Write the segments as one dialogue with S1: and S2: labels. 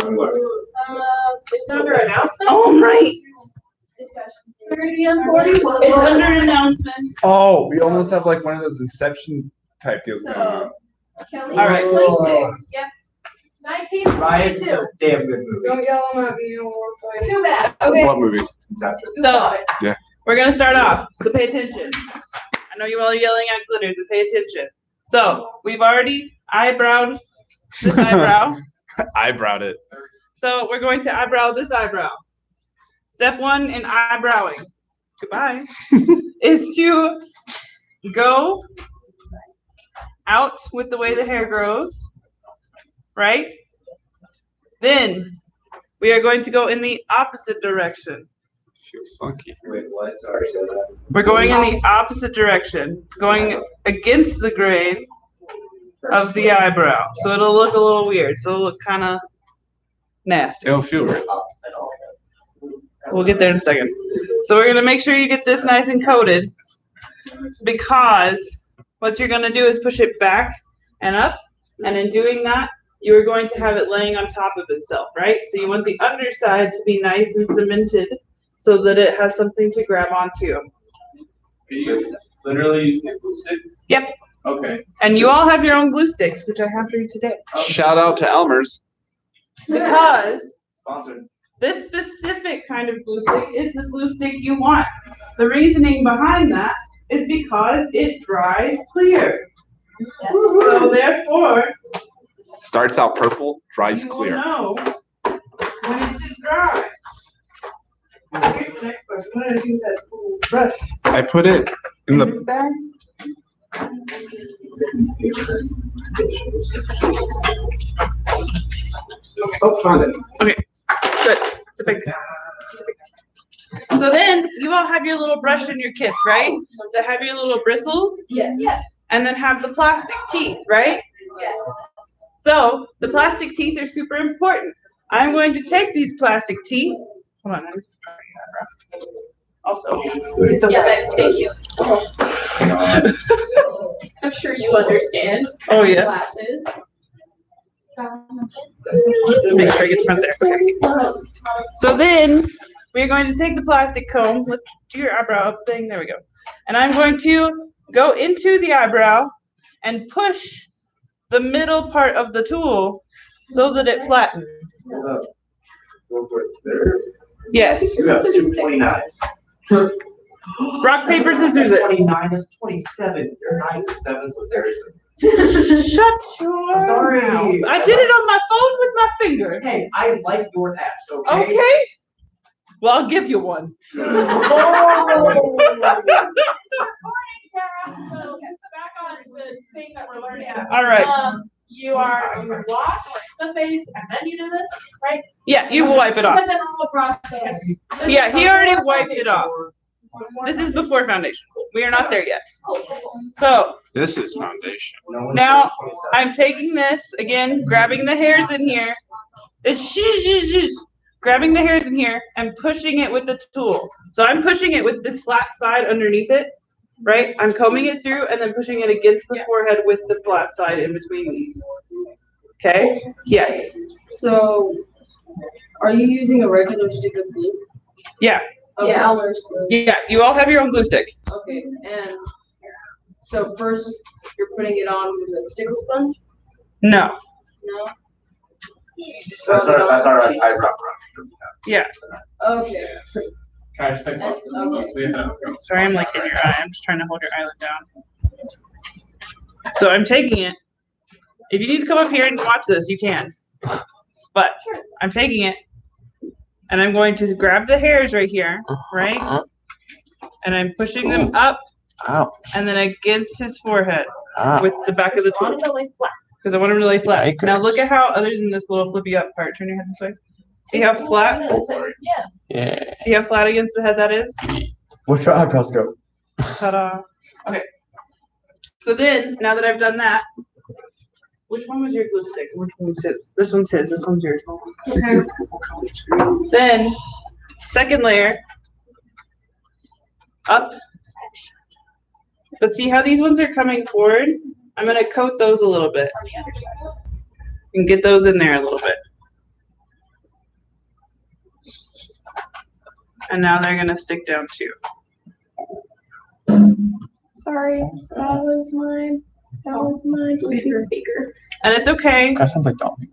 S1: It's under announcement?
S2: Oh, right.
S1: 30 and 41.
S2: It's under announcement.
S3: Oh, we almost have like one of those Inception type deals going on.
S1: Kelly,
S2: All right.
S1: 26. Yep.
S4: Ryan's
S1: 1922.
S4: a damn good movie.
S1: Don't yell at me no more. Too bad. Okay.
S3: What movie?
S4: Inception.
S2: So,
S3: Yeah.
S2: we're going to start off. So, pay attention. I know you all are yelling at glitter, but pay attention. So, we've already eyebrowed this eyebrow.
S3: Eyebrowed it.
S2: So, we're going to eyebrow this eyebrow. Step 1 in eyebrowing. Goodbye. Is to go out with the way the hair grows. Right? Then we are going to go in the opposite direction.
S3: Feels funky.
S4: Wait, what? Sorry, say that.
S2: We're going in the opposite direction, going against the grain of the eyebrow. So it'll look a little weird. So it'll look kind of nasty.
S3: It'll feel weird.
S2: We'll get there in a second. So we're going to make sure you get this nice and coated, because what you're going to do is push it back and up. And in doing that, you are going to have it laying on top of itself, right? So you want the underside to be nice and cemented so that it has something to grab onto.
S5: Are you literally using a glue stick?
S2: Yep.
S5: Okay.
S2: And you all have your own glue sticks, which I have for you today.
S3: Shout out to Elmer's.
S2: Because
S4: Sponsored.
S2: this specific kind of glue stick is the glue stick you want. The reasoning behind that is because it dries clear. So therefore,
S3: Starts out purple, dries
S2: you will
S3: clear.
S2: know when it is dry. Here's the next question. What did I do with that cool brush?
S3: I put it in
S2: In
S3: the.
S2: this bag?
S4: Oh, found it.
S2: Okay, good. So big. So then you all have your little brush in your kits, right? That have your little bristles,
S1: Yes.
S2: and then have the plastic teeth, right?
S1: Yes.
S2: So the plastic teeth are super important. I'm going to take these plastic teeth. Hold on, also.
S1: Yeah, thank you. I'm sure you understand.
S2: Oh, yeah.
S1: Glasses.
S2: Make sure I get the front there. Okay. So then we're going to take the plastic comb, lift your eyebrow up thing, there we go. And I'm going to go into the eyebrow and push the middle part of the tool so that it flattens.
S4: Go for it there.
S2: Yes.
S4: You have 229.
S2: Rock, paper, scissors it.
S4: 29 is 27. Your 9's a 7, so there is
S2: Shut your
S4: I'm sorry.
S2: mouth. I did it on my phone with my finger.
S4: Hey, I like your apps, okay?
S2: Okay. Well, I'll give you one. All right.
S6: You wash the face and then you do this, right?
S2: Yeah, you will wipe it off.
S6: It's such a normal process.
S2: Yeah, he already wiped it off. This is before foundation. We are not there yet. So
S3: This is foundation.
S2: now I'm taking this again, grabbing the hairs in here. Grabbing the hairs in here and pushing it with the tool. So I'm pushing it with this flat side underneath it, right? I'm combing it through and then pushing it against the forehead with the flat side in between these. Okay? Yes.
S7: So, are you using a regular stick of glue?
S2: Yeah.
S7: Okay.
S1: Yeah, Elmer's glue.
S2: Yeah. You all have your own glue stick.
S7: Okay, and so first you're putting it on with a stickle sponge?
S2: No.
S7: No?
S4: That's our eyebrow brush.
S2: Yeah.
S7: Okay.
S5: Can I just take off?
S7: Okay.
S2: Sorry, I'm like in your eye. I'm just trying to hold your eyelid down. So I'm taking it. If you need to come up here and watch this, you can. But I'm taking it and I'm going to grab the hairs right here, right? And I'm pushing them up
S3: Ow.
S2: and then against his forehead
S3: Ow.
S2: with the back of the tool. Because I want him to lay flat.
S3: Yikers.
S2: Now look at how, other than this little flippy up part, turn your head this way. See how flat?
S3: Oh, sorry. Yeah.
S2: See how flat against the head that is?
S4: What's your eyebrows go?
S2: Ta-da. Okay. So then, now that I've done that, which one was your glue stick? Which one's his? This one's his. This one's yours. Then, second layer, up. But see how these ones are coming forward? I'm going to coat those a little bit. And get those in there a little bit. And now they're gonna stick down too.
S1: Sorry, that was my Bluetooth speaker.
S2: And it's okay
S3: That sounds like Dominic.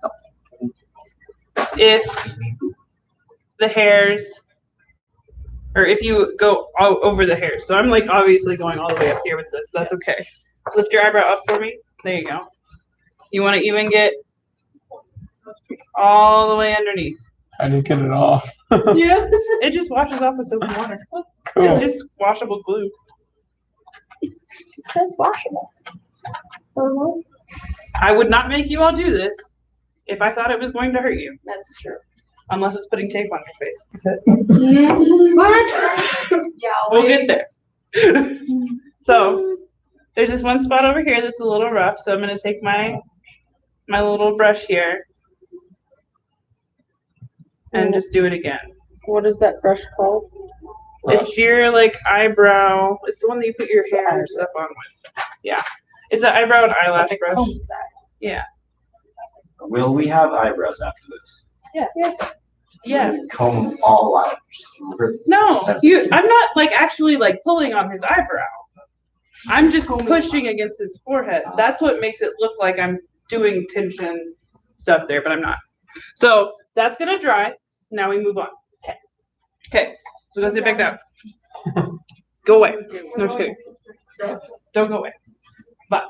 S2: if the hairs, or if you go all over the hairs. So I'm like obviously going all the way up here with this. That's okay. Lift your eyebrow up for me. There you go. You want to even get all the way underneath.
S3: I didn't get it off.
S2: Yeah, it just washes off with soap and water.
S3: Cool.
S2: It's just washable glue.
S1: It says washable. Oh,
S2: I would not make you all do this if I thought it was going to hurt you,
S7: That's true.
S2: unless it's putting tape on your face.
S1: what? Yeah,
S2: We'll get there. So there's this one spot over here that's a little rough, so I'm gonna take my little brush here and just do it again.
S7: What is that brush called?
S2: It's your like eyebrow. It's the one that you put your hair and stuff on with. Yeah, it's an eyebrow and eyelash brush. Yeah,
S4: Will we have eyebrows after this?
S2: yeah.
S4: Comb them all out. Just rip.
S2: No, I'm not like actually like pulling on his eyebrow. I'm just pushing against his forehead. That's what makes it look like I'm doing tension stuff there, but I'm not. So that's gonna dry. Now we move on. Okay. Okay. So go sit back down. Go away. No, just kidding. Don't go away. But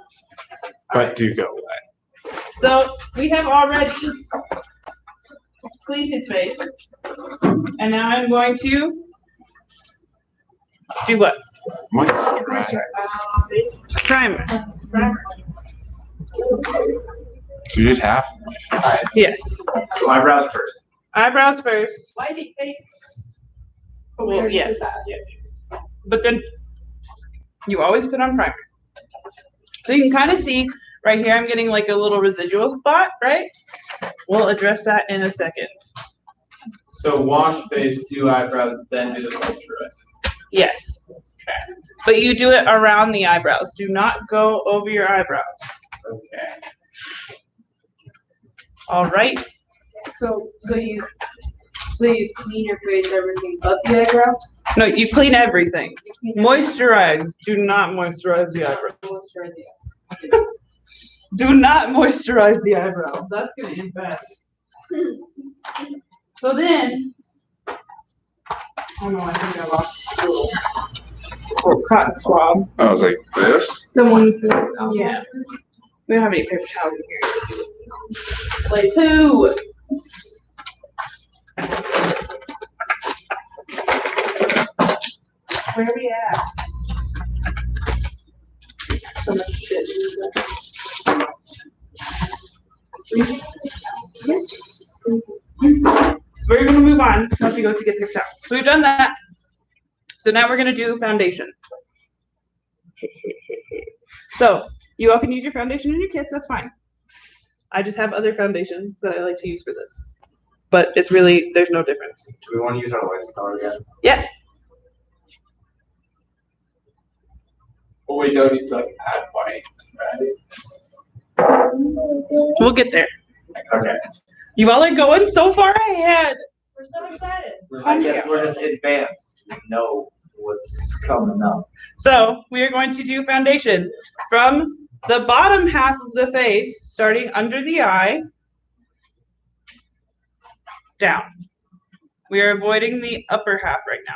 S3: do go away.
S2: so we have already cleaned his face, and now I'm going to do what? Primer.
S3: So you did half?
S2: Yes.
S4: So eyebrows first.
S2: Eyebrows first.
S6: Whitey face.
S2: Well, yes. Yes. But then you always put on primer. So you can kind of see right here, I'm getting like a little residual spot, right? We'll address that in a second.
S5: So wash face, do eyebrows, then do the moisturizer.
S2: Yes. But you do it around the eyebrows. Do not go over your eyebrows.
S4: Okay.
S2: All right.
S7: So you clean your face, everything but the eyebrow?
S2: No, you clean everything.
S7: You clean
S2: Moisturize. Do not moisturize the eyebrow.
S7: moisturize it.
S2: Do not moisturize the eyebrow. That's gonna end bad. So then, oh no, I think I lost a little cotton swab.
S3: I was like, this?
S1: The one for,
S2: Yeah. We don't have any paper towels in here. Like who? Where are we at? So much shit. So we're gonna move on once we go to get this out. So we've done that. So now we're gonna do foundation. So you all can use your foundation in your kits, that's fine. I just have other foundations that I like to use for this. But it's really, there's no difference.
S4: Do we want to use our white color again?
S2: Yeah,
S5: But we don't need to like add white, right?
S2: we'll get there.
S4: Okay.
S2: You all are going so far ahead.
S6: We're so excited.
S4: I guess we're just advanced. We know what's coming up.
S2: So we are going to do foundation from the bottom half of the face, starting under the eye, down. We are avoiding the upper half right now.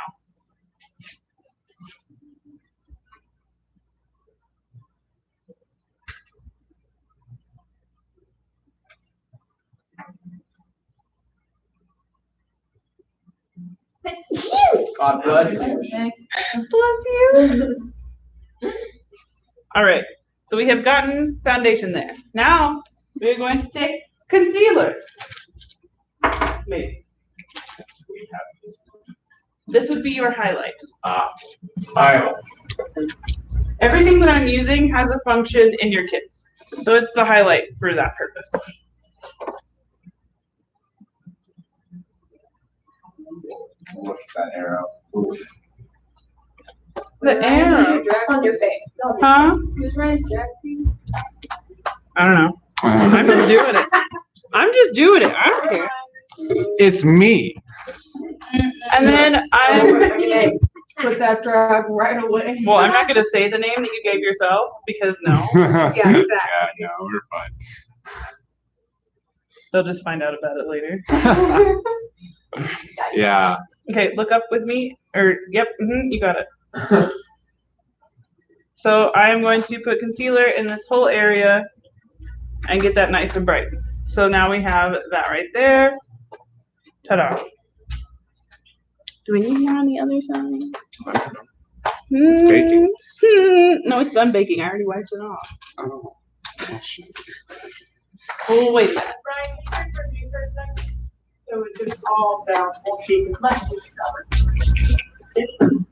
S5: God bless you.
S2: Bless you. All right, so we have gotten foundation there. Now we are going to take concealer. Maybe. This would be your highlight.
S5: Aisle.
S2: Everything that I'm using has a function in your kits. So it's the highlight for that purpose.
S4: Look at that arrow. Ooh.
S2: The arrow.
S1: on your face.
S2: Huh?
S1: Who's Ryan's jack?
S2: I don't know. I'm just doing it. I'm just doing it. I don't care.
S3: It's me.
S2: And then I'm,
S7: Put that drag right away.
S2: well, I'm not gonna say the name that you gave yourself because no,
S1: Yeah, exactly.
S3: Yeah, no, we're fine.
S2: they'll just find out about it later.
S3: Yeah.
S2: Okay, look up with me, or, yep, you got it. So I'm going to put concealer in this whole area and get that nice and bright. So now we have that right there. Ta-da. Do we need more on the other side?
S3: It's baking.
S2: No, it's done baking. I already wiped it off.
S3: Oh. Oh, shit.
S2: Oh, wait a minute.
S6: Brian, can you transfer to me for a second? So it's all down, won't shake as much as you cover.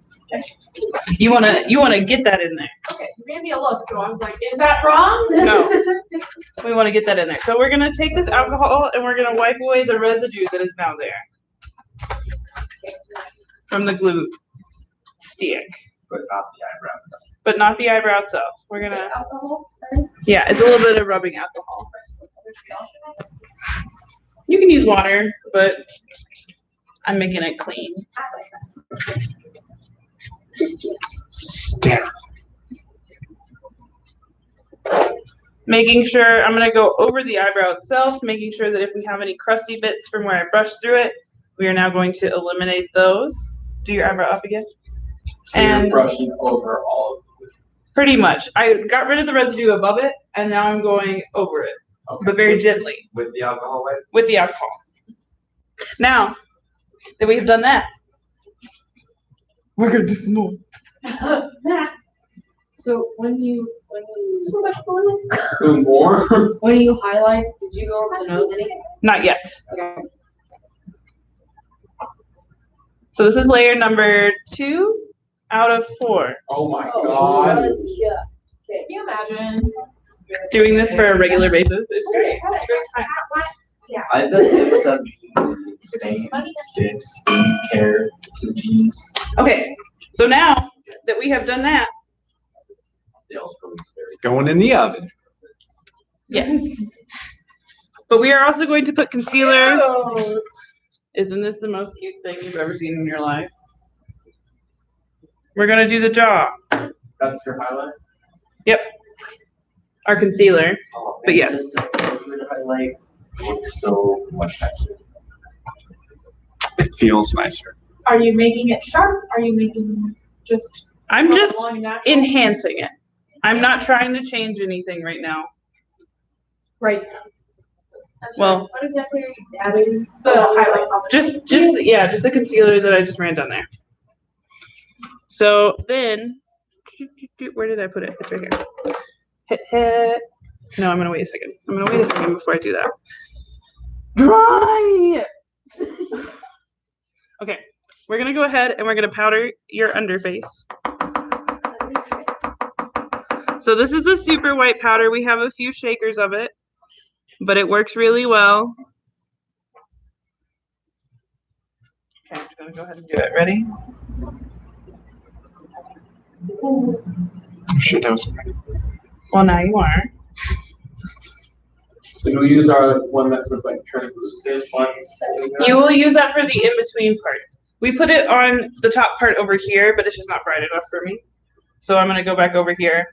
S2: You wanna get that in there.
S6: Okay, you gave me a look, so I was like, is that wrong?
S2: No. We wanna get that in there. So we're gonna take this alcohol and we're gonna wipe away the residue that is now there. From the glue stick.
S4: But not the eyebrows.
S2: But not the eyebrow itself. We're gonna,
S7: Alcohol, sorry.
S2: yeah, it's a little bit of rubbing alcohol. You can use water, but I'm making it clean.
S3: Stare.
S2: Making sure, I'm gonna go over the eyebrow itself, making sure that if we have any crusty bits from where I brushed through it, we are now going to eliminate those. Do your eyebrow up again.
S5: So you're
S2: And-
S5: brushing over all of it.
S2: Pretty much. I got rid of the residue above it, and now I'm going over it,
S5: Okay.
S2: but very gently
S4: With the alcohol wipe?
S2: with the alcohol. Now that we have done that, we're gonna do some more.
S7: So when you
S5: Do more?
S7: when you highlight, did you go over the nose any?
S2: Not yet.
S7: Okay.
S2: So this is layer number 2 out of 4.
S5: Oh my god.
S6: Can you imagine?
S2: Doing this for a regular basis, it's great. It's a great time.
S4: I bet tips have the same sticks, skincare routines.
S2: Okay, so now that we have done that,
S4: They also go
S3: It's going in the oven.
S2: yes. But we are also going to put concealer. Isn't this the most cute thing you've ever seen in your life? We're gonna do the jaw,
S5: That's your highlight?
S2: our concealer.
S4: Oh,
S2: But yes.
S4: This liquid highlight looks so much nicer.
S3: It feels nicer.
S6: Are you making it sharp? Are you making just?
S2: I'm just
S6: long and natural?
S2: enhancing it. I'm not trying to change anything right now.
S7: Right.
S2: Well-
S7: What exactly are you dabbing?
S6: The highlight combination.
S2: Just the concealer that I just ran down there. So then, where did I put it? It's right here. Hit. No, I'm gonna wait a second. I'm gonna wait a second before I do that. Dry. Okay, we're gonna go ahead and we're gonna powder your underface. So this is the super white powder. We have a few shakers of it, but it works really well. Okay, I'm just gonna go ahead and do it. Ready?
S3: Oh, shit, that was.
S2: Well, now you are.
S5: So do we use our one that says like translucent ones?
S2: You will use that for the in-between parts. We put it on the top part over here, but it's just not bright enough for me. So I'm gonna go back over here.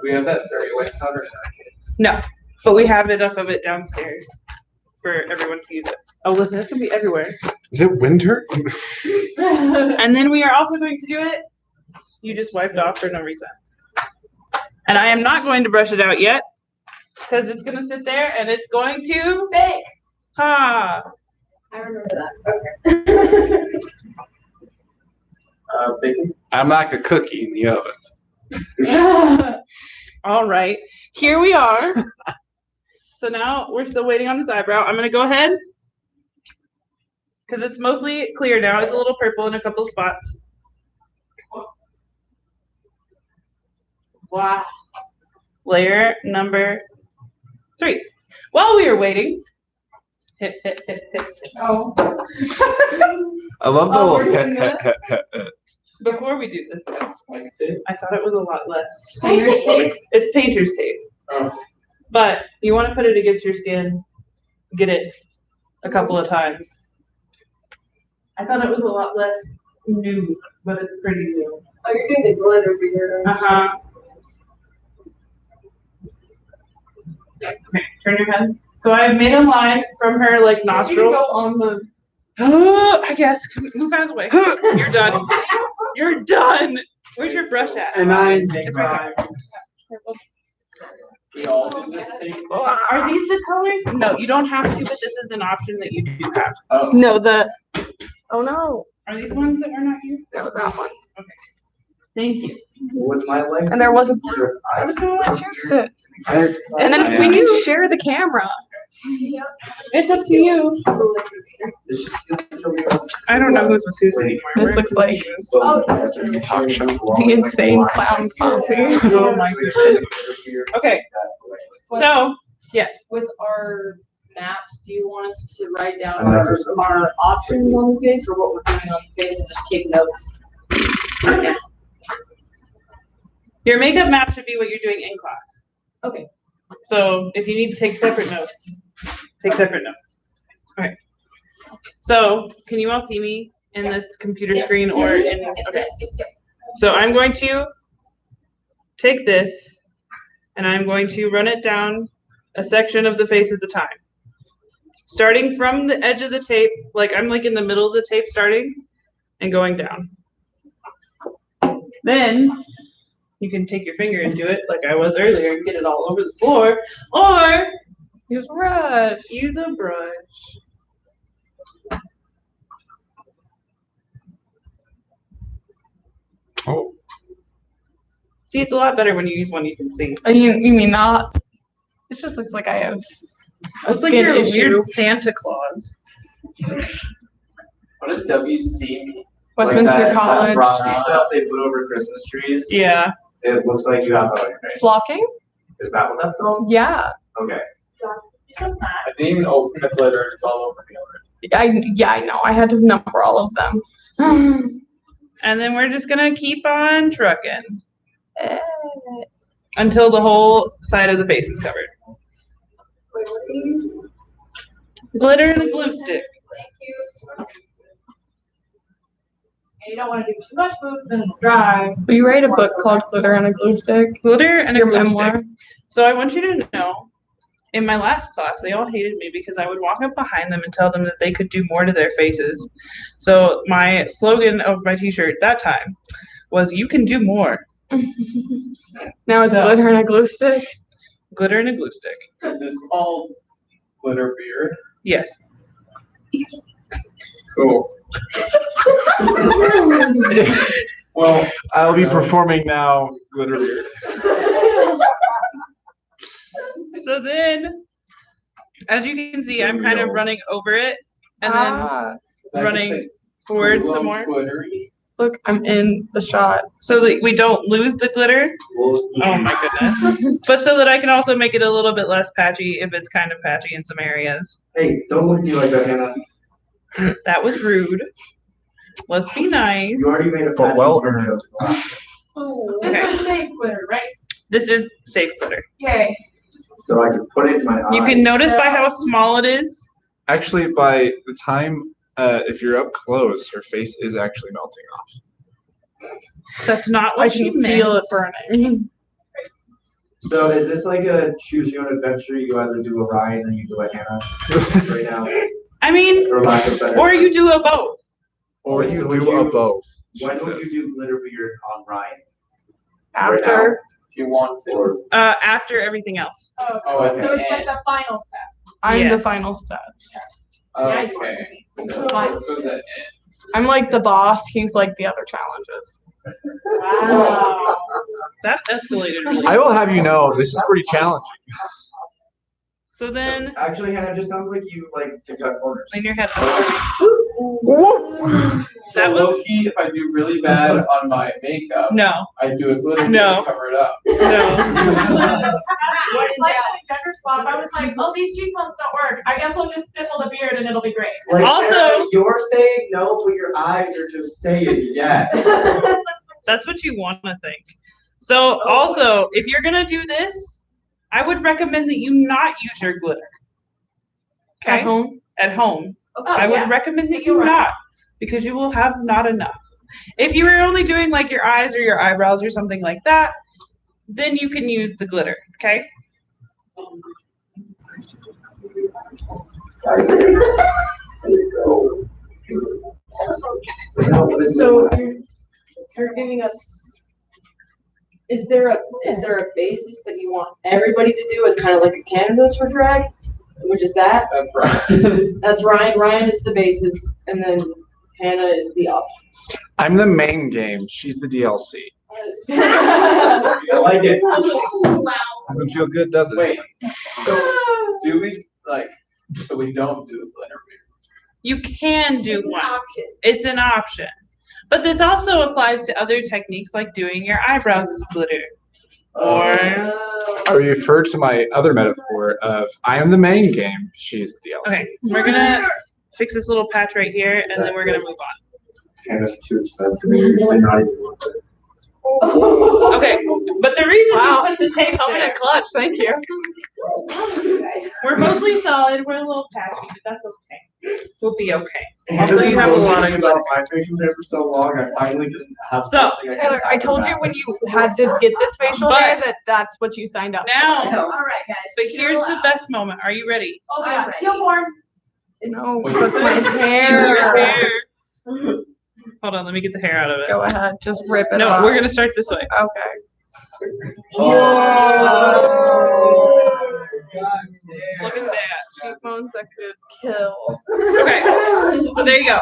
S5: We have that very white powder in our kits.
S2: No, but we have enough of it downstairs for everyone to use it. Oh, listen, it's gonna be everywhere.
S3: Is it winter?
S2: And then we are also going to do it. You just wiped off for no reason. And I am not going to brush it out yet because it's gonna sit there and it's going to
S6: Bake.
S2: ha.
S7: I remember that. Okay.
S5: Bacon.
S3: I'm like a cookie in the oven.
S2: All right, here we are. So now we're still waiting on this eyebrow. I'm gonna go ahead because it's mostly clear now. It's a little purple in a couple of spots. Wow. Layer number 3. While we are waiting, hit.
S7: Oh.
S3: I love the
S7: Oh,
S3: little
S7: we're doing
S2: Before we do this, guys,
S5: Like I said.
S2: I thought it was a lot less.
S7: Painter's tape?
S2: It's painter's tape,
S5: Oh,
S2: but you want to put it against your skin, get it a couple of times, I thought it was a lot less new, but it's pretty new.
S7: Oh, you're doing the glitter beard.
S2: Uh-huh. Okay, turn your head. So I have made a line from her like
S7: Can't you
S2: nostril.
S7: go on the.
S2: I guess. Move out of the way. You're done. You're done. Where's your brush at?
S3: And I
S2: It's right there.
S5: We all do this thing.
S2: Are these the colors? No, you don't have to, but this is an option that you do have.
S5: Oh,
S7: No, the. Oh no.
S2: Are these ones that were not used?
S7: No, that one.
S2: Thank you.
S4: Would my leg?
S7: And there was a blue. I was gonna let you sit.
S3: I,
S7: And then
S4: I
S7: we
S4: am.
S7: do share the camera.
S2: It's up to you. I don't know who's with who's anymore.
S7: This looks like
S4: Oh,
S7: that's true. The insane clown posse.
S2: Oh my goodness. Okay, so, yes.
S7: With our maps, do you want us to write down our options on the face or what we're doing on the face and just take notes? Yeah.
S2: Your makeup map should be what you're doing in class.
S7: Okay.
S2: So if you need to take separate notes, take separate notes. Okay. So can you all see me in this computer screen or in, okay. So I'm going to take this and I'm going to run it down a section of the face at the time. Starting from the edge of the tape, like I'm like in the middle of the tape starting and going down. Then you can take your finger and do it like I was earlier and get it all over the floor, or
S7: Use brush.
S2: use a brush.
S3: oh,
S2: See, it's a lot better when you use one you can see.
S7: You mean not? It just looks like I have a
S2: Looks like
S7: skin
S2: you're a
S7: issue.
S2: weird Santa Claus.
S5: what does WC mean?
S7: Westminster
S4: That
S7: College.
S4: frosty stuff they put over Christmas trees.
S2: Yeah.
S4: It looks like you have that on your face.
S7: Flocking?
S4: Is that what that's called?
S7: Yeah.
S4: Okay.
S5: I didn't even open the glitter, it's all over me already.
S7: I know. I had to number all of them.
S2: And then we're just gonna keep on trucking until the whole side of the face is covered.
S1: Wait, what are you using?
S2: Glitter and a glue stick.
S1: Thank you.
S6: And you don't wanna do too much moves and it'll dry.
S7: Will you write a book called Glitter and a Glue Stick?
S2: Glitter and a
S7: Your
S2: glue
S7: memoir?
S2: stick. So I want you to know, in my last class, they all hated me because I would walk up behind them and tell them that they could do more to their faces. So my slogan of my t-shirt that time was, "You can do more."
S7: Now it's
S2: So-
S7: Glitter and a Glue Stick.
S2: Glitter and a glue stick.
S5: Is this called glitter beard?
S2: Yes.
S5: Cool.
S3: well, I'll be performing now, Glitter Beard.
S2: So then, as you can see, I'm kind of running over it and then
S7: Ah,
S5: Is that
S2: running
S5: the
S2: forward
S5: glue
S2: some
S5: on
S2: more,
S5: glittery?
S7: look, I'm in the shot.
S2: so that we don't lose the glitter. Oh my goodness. But so that I can also make it a little bit less patchy if it's kind of patchy in some areas.
S4: Hey, don't look at me like that, Hannah.
S2: That was rude. Let's be nice.
S4: You already made a
S3: But
S4: patch
S3: well
S4: of your
S3: earned.
S4: joke.
S2: Okay.
S6: This is safe glitter, right?
S2: This is safe glitter.
S6: Yay.
S4: So I can put it in my eyes.
S2: You can notice by how small it is.
S3: Actually, by the time, if you're up close, her face is actually melting off.
S2: That's not
S7: I
S2: what she
S7: can
S2: meant.
S7: feel it burning.
S4: So is this like a choose your own adventure? You either do a Ryan or you do a Hannah right now,
S2: I mean,
S4: for lack of better.
S2: or you do a both.
S3: Or
S4: So
S3: you
S4: would
S3: do
S4: you-
S3: a both.
S4: When
S3: she
S4: would
S3: says.
S4: you do glitter beard on Ryan?
S7: After.
S5: If you want to.
S4: Or
S2: After everything else.
S6: Oh,
S5: Oh, at
S6: so
S5: the
S6: it's like
S5: end.
S6: the final step.
S7: I'm the
S2: Yes.
S7: final step.
S5: Okay. So this was the end.
S7: I'm like the boss. He's like the other challenges.
S6: Wow.
S2: That escalated really.
S3: I will have you know, this is pretty challenging.
S2: So then,
S4: actually, Hannah, it just sounds like you like to cut corners.
S2: clean your head.
S5: So
S2: That was-
S5: low-key, if I do really bad on my makeup,
S2: No,
S5: I do a glitter
S2: No.
S5: to cover it up.
S2: no.
S6: Like gender swap, I was like, oh, these cheekbones don't work. I guess I'll just stiffle the beard and it'll be great.
S4: Like,
S2: Also-
S4: Sarah, you're saying no, but your eyes are just saying yes.
S2: That's what you want to think. So also, if you're gonna do this, I would recommend that you not use your glitter.
S7: At
S2: Okay?
S7: home.
S2: At home.
S6: Oh,
S2: I would
S6: yeah.
S2: recommend that
S6: You're
S2: you
S6: right.
S2: not. because you will have not enough. If you were only doing like your eyes or your eyebrows or something like that, then you can use the glitter, okay?
S7: So you're giving us, is there a basis that you want everybody to do as kind of like a canvas for drag? Which is that?
S5: That's right.
S7: That's Ryan. Ryan is the basis, and then Hannah is the option.
S3: I'm the main game. She's the DLC.
S4: I like it.
S3: Doesn't feel good, does it?
S5: Wait, so do we, like, so we don't do the glitter?
S2: You can do
S1: It's an
S2: one.
S1: option.
S2: It's an option. But this also applies to other techniques like doing your eyebrows as glitter. Or
S3: I refer to my other metaphor of I am the main game. She's the DLC.
S2: okay, we're gonna fix this little patch right here and then we're gonna move on.
S4: And it's too expensive. It's usually not even worth it.
S2: Okay, but the reason
S6: Wow.
S2: we put the tape
S6: Coming
S2: there,
S6: in clutch, thank you.
S2: we're mostly solid, we're a little patchy, but that's okay. We'll be okay.
S4: And
S2: Also, you have a lot of
S4: about my facial hair for so long. I finally didn't have
S2: So,
S4: something can
S6: Taylor, I
S4: talk
S6: told you
S4: about.
S6: when you had to get this facial
S2: But-
S6: hair that that's what you signed up
S2: now,
S1: All right, guys.
S2: but here's the best moment. Are you ready?
S7: Oh
S1: my God,
S7: stillborn.
S6: for. No,
S5: Wait.
S6: because my hair.
S2: Hair. Hold on, let me get the hair out of it.
S6: Go ahead, just rip it
S2: No,
S6: off.
S2: we're gonna start this way.
S6: Okay.
S2: Look at that.
S6: Cheekbones that could kill.
S2: Okay, so there you go.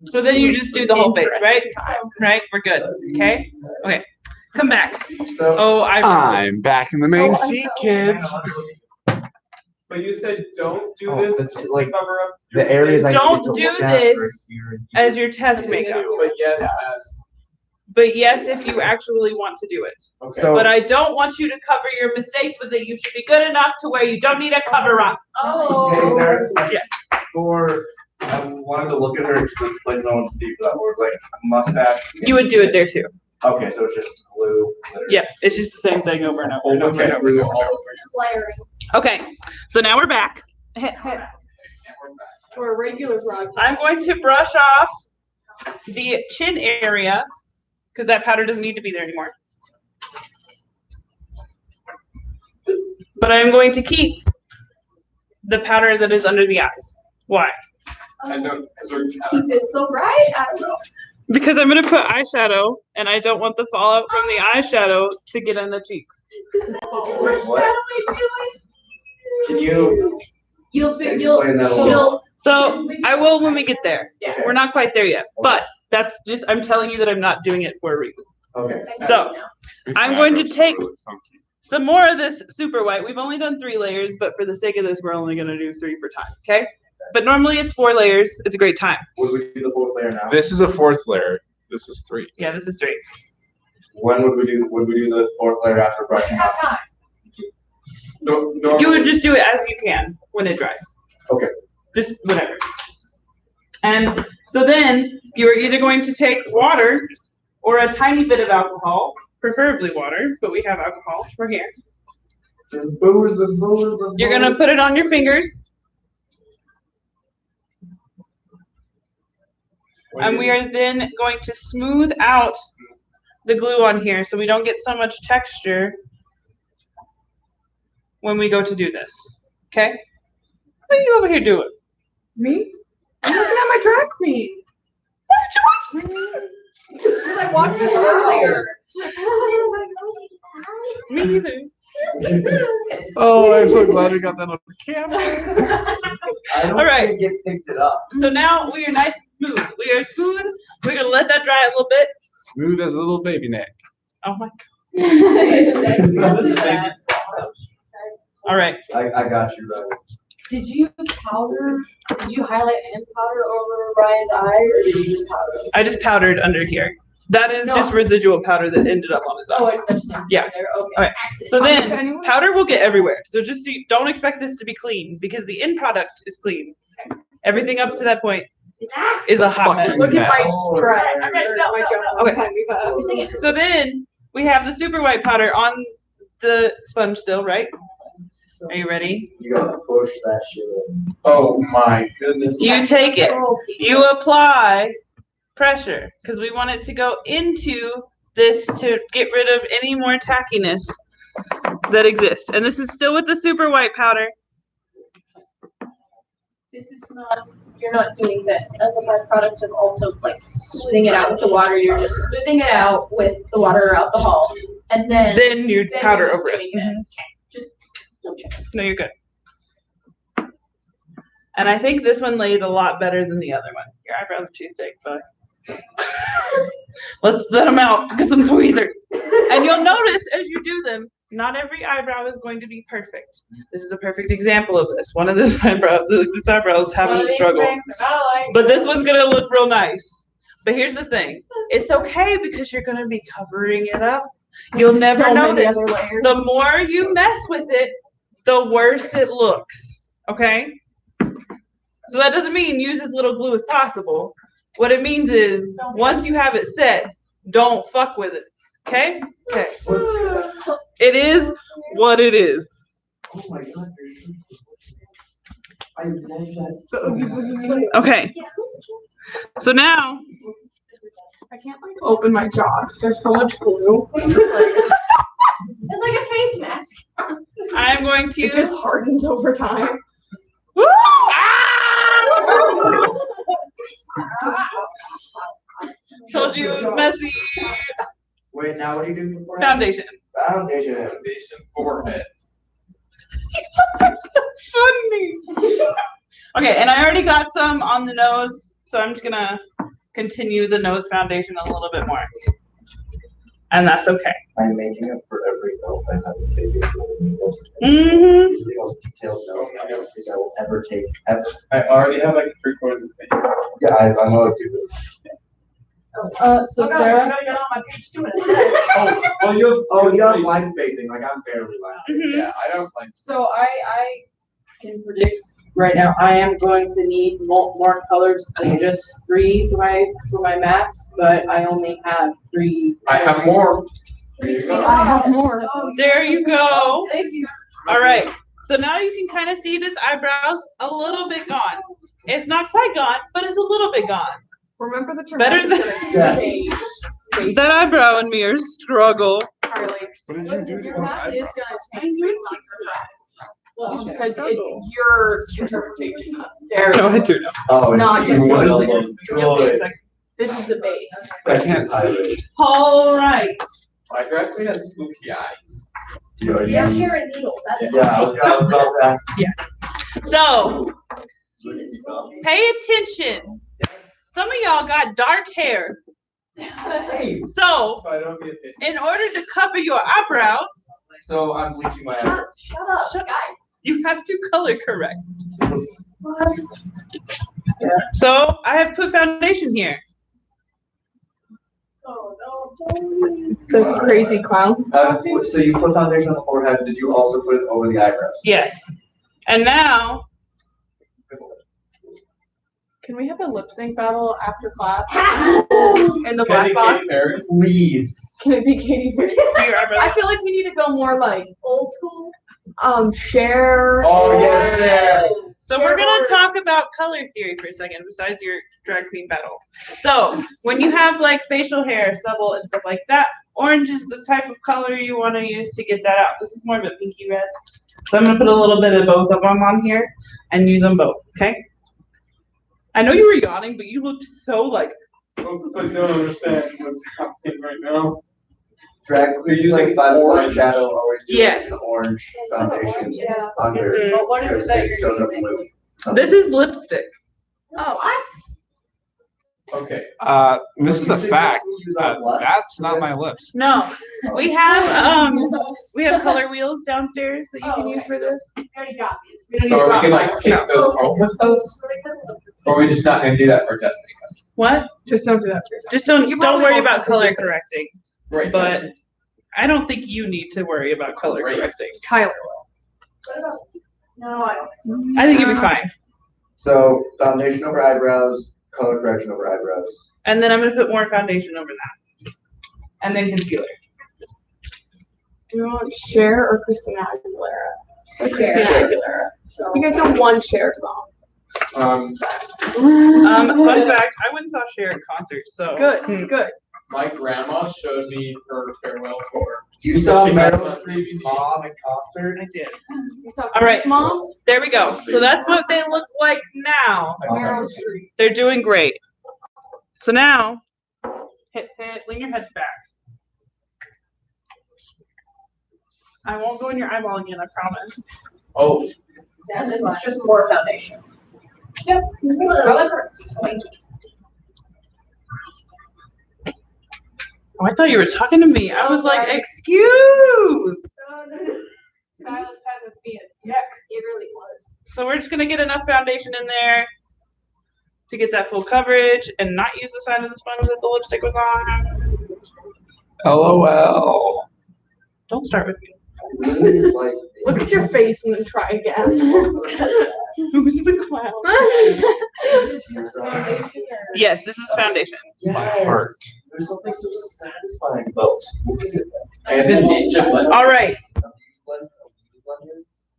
S2: So then you just do the whole face, right? Right, we're good, okay? Okay, come back.
S4: So,
S2: Oh,
S3: I'm back in the main seat, kids.
S5: But you said don't do
S4: Oh,
S5: this
S4: that's
S5: to
S4: like
S5: cover up
S4: the areas I
S2: Don't
S4: get to
S2: do
S4: look at
S2: this
S4: are here.
S2: as your test makeup.
S5: But yes, as.
S2: But yes, if you actually want to do it.
S5: Okay.
S4: So,
S2: But I don't want you to cover your mistakes with it. You should be good enough to where you don't need a cover up.
S4: okay, Sarah,
S2: Yes.
S4: for, I wanted to look at her extreme place I want to see for that was like a mustache.
S2: You would do it there too.
S4: Okay, so it's just glue. glitter.
S2: Yeah, it's just the same thing over and over.
S4: Okay.
S1: Layering.
S2: Okay, so now we're back.
S6: For a regular rock.
S2: I'm going to brush off the chin area because that powder doesn't need to be there anymore. But I'm going to keep the powder that is under the eyes. Why?
S5: I know, because we're.
S1: Keep it so bright. I don't know.
S2: Because I'm going to put eyeshadow and I don't want the fallout from the eyeshadow to get on the cheeks.
S4: Wait, what?
S1: What are we doing?
S4: Can you
S1: You'll be,
S4: explain that a little?
S1: you'll,
S2: So I will when we get there.
S1: Yeah.
S2: We're not quite there yet, but that's just, I'm telling you that I'm not doing it for a reason.
S4: Okay.
S2: So I'm going to take some more of this super white. We've only done 3 layers, but for the sake of this, we're only going to do 3 for time, okay? But normally it's 4 layers. It's a great time.
S4: Would we do the fourth layer now?
S3: This is a 4th layer. This is 3.
S2: Yeah, this is 3.
S4: When would we do the fourth layer after brushing off?
S1: time.
S5: No,
S2: You would just do it as you can when it dries.
S4: Okay.
S2: Just whatever. And so then you're either going to take water or a tiny bit of alcohol, preferably water, but we have alcohol. We're here.
S4: Booze and booze and
S2: You're going to put it on your fingers. And we are then going to smooth out the glue on here so we don't get so much texture when we go to do this. Okay? What are you over here doing?
S6: Me? I'm looking at my drag queen. Because I watched this earlier.
S2: Me either.
S3: Oh, I'm so glad we got that on camera.
S4: I don't
S2: All right.
S4: think it picked it up.
S2: So now we are nice and smooth. We are smooth. We're going to let that dry a little bit.
S3: Smooth as a little baby neck.
S2: Oh my.
S1: That's
S2: All right.
S4: I got you right.
S7: Did you highlight and powder over Ryan's eye, or did you just powder?
S2: I just powdered under here. That is
S7: No.
S2: just residual powder that ended up on his
S7: Oh,
S2: eye.
S7: I just
S2: Yeah.
S7: there. Okay.
S2: Alright. So
S6: If
S2: then
S6: anyone-
S2: powder will get everywhere. So just don't expect this to be clean because the end product is clean. Everything up to that point is a hot mess.
S3: Fucking
S6: Look at my
S4: Oh,
S6: dress.
S1: okay,
S6: or
S1: go,
S6: my
S1: go,
S6: jump
S1: go.
S6: on time we've
S2: So then we have the super white powder on the sponge still, right? Are you ready?
S4: You gotta push that shit in.
S5: Oh my goodness.
S2: You take it. You apply pressure because we want it to go into this to get rid of any more tackiness that exists. And this is still with the super white powder.
S1: This is not, you're not doing this as a byproduct of also like smoothing it out with the water. You're just smoothing it out with the water or alcohol. And then
S2: Then you
S1: then
S2: powder
S1: you're
S2: over
S1: just
S2: it.
S1: doing this. Just don't check.
S2: No, you're good. And I think this one laid a lot better than the other one. Your eyebrows are too thick, but let's set them out. Get some tweezers. And you'll notice as you do them, not every eyebrow is going to be perfect. This is a perfect example of this. One of this eyebrow is having a struggle. But this one's gonna look real nice. But here's the thing. It's okay because you're gonna be covering it up. You'll never
S1: So many
S2: notice.
S1: other layers.
S2: The more you mess with it, the worse it looks. Okay? So that doesn't mean use as little glue as possible. What it means is once you have it set, don't fuck with it. Okay? Okay. It is what it is.
S4: Oh my god, I love that so much.
S2: Okay. So now
S6: I can't like open my jaw. There's so much glue.
S1: It's like a face mask.
S2: I'm going to
S6: It just hardens over time.
S2: Woo! Ah! Told you it was messy.
S4: Wait, now what are you doing before?
S2: Foundation.
S4: Foundation.
S5: Foundation forehead.
S2: Funny. Okay, and I already got some on the nose, so I'm just gonna continue the nose foundation a little bit more. And that's okay.
S4: I'm making it for every note I have to take. The most detailed notes I don't think I will ever take ever.
S5: I already have like 3/4 of the page.
S4: Yeah, I know to do this.
S7: So Sarah,
S6: I got on my page too.
S5: Oh, well, you
S4: have line spacing, like I'm barely line.
S5: Yeah, I don't like.
S7: so I can predict right now, I am going to need more colors than just 3 for my maps, but I only have 3.
S5: I have more. There you go.
S6: I have more.
S2: There you go.
S7: Thank you.
S2: All right. So now you can kind of see this eyebrows a little bit gone. It's not quite gone, but it's a little bit gone.
S6: Remember the term.
S2: Better than that eyebrow and me are struggle.
S6: Carly.
S3: What did you do to
S6: Your
S3: those
S6: math is
S3: eyebrows?
S6: gonna change based on your job. Because it's your interpretation of their.
S2: No, I do know.
S4: Oh,
S6: Not just
S4: what
S6: what
S4: is
S6: is
S4: it?
S2: You'll see in a second.
S6: This is the base.
S3: I can't see it.
S2: All right.
S5: My directly has spooky eyes.
S4: See what I
S1: We have
S4: mean?
S1: Sharon Needles, that's.
S4: Yeah, I was about to ask.
S2: So
S1: So.
S2: pay attention. Some of y'all got dark hair.
S4: Hey,
S2: So
S5: So I don't get it.
S2: in order to cover your eyebrows,
S4: so I'm bleaching my eyebrows.
S1: Shut up,
S2: Shut-
S1: guys.
S2: you have to color correct. So I have put foundation here.
S1: Oh, no.
S6: The crazy clown.
S4: So you put foundation on the forehead, did you also put it over the eyebrows?
S2: Yes. And now,
S6: Can we have a lip sync battle after class? In the black
S5: Katy
S6: box?
S5: Perry.
S4: Please.
S6: Can it be Katy Perry?
S2: do your eyebrows.
S6: I feel like we need to go more like old school. Cher.
S5: Oh, yes, yes.
S2: So we're gonna talk about color theory for a second, besides your drag queen battle. So when you have like facial hair, stubble, and stuff like that, orange is the type of color you want to use to get that out. This is more of a pinky red. So I'm gonna put a little bit of both of them on here and use them both. Okay. I know you were yawning, but you looked so like.
S5: It's just I don't understand what's happening right now.
S4: Drag
S5: You're using
S4: like five
S5: orange.
S4: shadow, always do
S2: Yes.
S4: an orange foundation
S1: Yeah.
S4: under.
S2: Mhm.
S7: But what is it that you're
S4: Shows up
S7: using?
S4: blue.
S2: This is lipstick.
S1: Oh, what?
S5: Okay.
S3: This is a fact. That's not my lips.
S2: No, we have color wheels downstairs that you can use for this.
S6: We already got these. We don't
S5: So
S6: need
S5: are we
S6: to
S5: gonna
S6: rock
S5: like take those home with us? Or are we just not gonna do that for Destiny?
S2: What?
S6: Just don't do that.
S2: Just don't
S6: You
S2: don't
S6: probably
S2: worry
S6: won't
S2: about
S6: have to
S2: color
S6: do that.
S2: correcting.
S5: Right.
S2: But I don't think you need to worry about color
S5: Right.
S2: correcting.
S6: Tyler.
S1: What about? No, I don't.
S2: I think you'll be fine.
S4: So foundation over eyebrows, color correction over eyebrows.
S2: And then I'm gonna put more foundation over that. And then concealer.
S6: Do you want Cher or Christina Aguilera? Like Christina Aguilera. You guys know one Cher song.
S5: Um,
S2: Fun fact, I went and saw Cher in concert, so.
S6: Good, good.
S5: my grandma showed me her farewell tour.
S4: You saw
S5: She had
S4: Meryl
S5: one
S4: Streep's
S5: DVD.
S4: mom in concert?
S2: I did.
S6: You saw
S2: All right.
S6: Chris' mom?
S2: There we go. So that's what they look like now.
S6: Meryl Streep.
S2: They're doing great. So now, lean your head back. I won't go in your eyeball again, I promise.
S5: Oh,
S1: Yeah, this is just more foundation. Yep. Well, that works. Thank you.
S2: Oh, I thought you were talking to me. I was like, excuse.
S6: Stylist had this being a dick.
S1: It really was.
S2: So we're just gonna get enough foundation in there to get that full coverage and not use the side of the sponge that the lipstick was on.
S3: LOL.
S2: Don't start with me.
S4: Like,
S6: Look at your face and then try again.
S2: Who's the clown?
S1: This is foundation or?
S2: Yes, this is foundation.
S3: My
S4: yes.
S3: heart.
S4: There's something so satisfying about
S5: and then ninja blend.
S2: All right.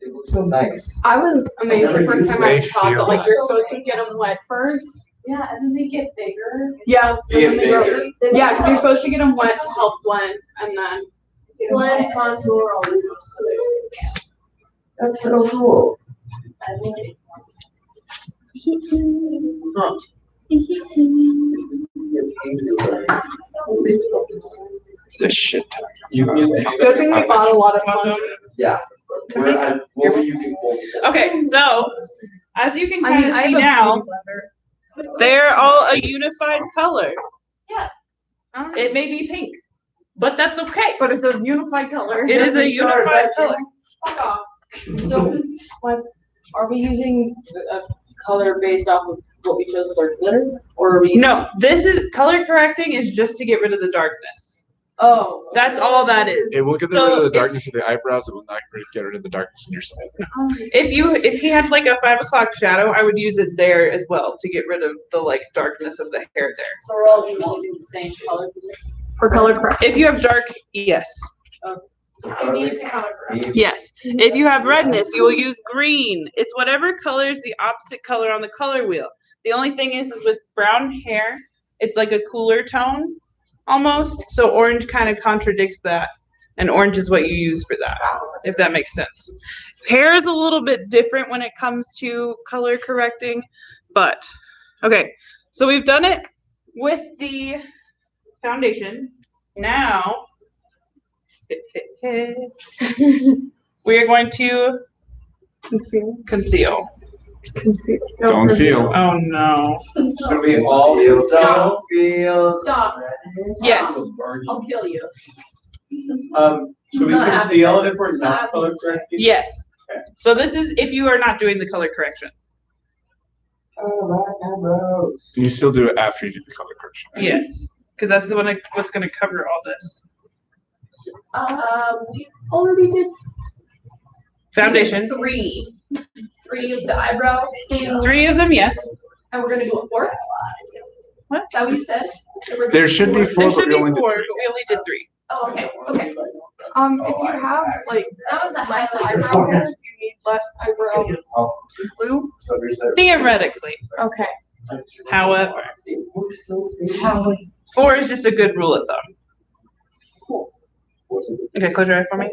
S4: They look so nice.
S6: I was amazed the first time I was
S3: They
S6: taught that
S3: feel
S6: like you're supposed to get them wet first.
S1: Yeah, and then they get bigger.
S6: Yeah.
S5: They
S6: and then
S5: get
S6: they grow-
S5: bigger.
S6: Yeah, because you're supposed to get them wet to help blend and then.
S1: Blend, contour, all those things.
S4: That's so cool.
S1: I mean,
S3: This shit.
S5: You can use any
S6: Good thing we bought a lot of sponges.
S4: Yeah. We'll be using both.
S2: Okay, so as you can
S6: I
S2: kind
S6: mean,
S2: of
S6: I have
S2: see
S6: a
S2: now,
S6: beauty blender.
S2: they're all a unified color.
S6: Alright.
S2: It may be pink, but that's okay.
S6: But it's a unified color.
S2: It is a unified color.
S1: fuck off.
S7: So, like, are we using a color based off of what we chose with our glitter? Or are we?
S2: No, this is color correcting is just to get rid of the darkness.
S7: Oh.
S2: That's all that is.
S3: It will get
S2: So
S3: rid of the
S2: if-
S3: darkness of the eyebrows. It will not get rid of the darkness in your side.
S2: If he had like a 5 o'clock shadow, I would use it there as well to get rid of the like darkness of the hair there.
S7: So we're all using the same color for this?
S6: For color correction.
S2: If you have dark, yes.
S1: You need to color correct.
S2: Yes. If you have redness, you will use green. It's whatever color is the opposite color on the color wheel. The only thing is with brown hair, it's like a cooler tone almost. So orange kind of contradicts that. And orange is what you use for that, if that makes sense. Hair is a little bit different when it comes to color correcting, but okay. So we've done it with the foundation. Now, we are going to conceal.
S3: Don't feel.
S2: Oh no.
S5: Should we all
S1: Stop.
S4: Feel.
S1: Stop.
S2: Yes.
S1: I'll kill you.
S5: Should we
S1: Not
S5: conceal
S1: happening.
S5: if we're not color correcting?
S2: Yes. So this is if you are not doing the color correction.
S3: You still do it after you do the color correction. right?
S2: Yes. Because that's what's going to cover all this.
S1: We already did
S2: Foundation.
S1: three of the eyebrow things,
S2: 3 of them, yes.
S1: and we're gonna do a fourth.
S2: What?
S1: Is that what you said? That we're
S3: There
S1: doing
S3: should be
S1: four?
S3: 4,
S2: There
S3: but
S2: should
S3: we
S2: be
S3: only
S2: 4,
S3: did
S2: but
S3: 3.
S2: we only did 3.
S1: Oh, okay, okay.
S6: If you have like
S1: That was the
S6: less
S1: highlight.
S6: eyebrow hair, do you need less eyebrow glue?
S2: Theoretically.
S6: Okay.
S2: However,
S4: It looks so good.
S2: 4 is just a good rule of thumb. Okay, close your eye for me.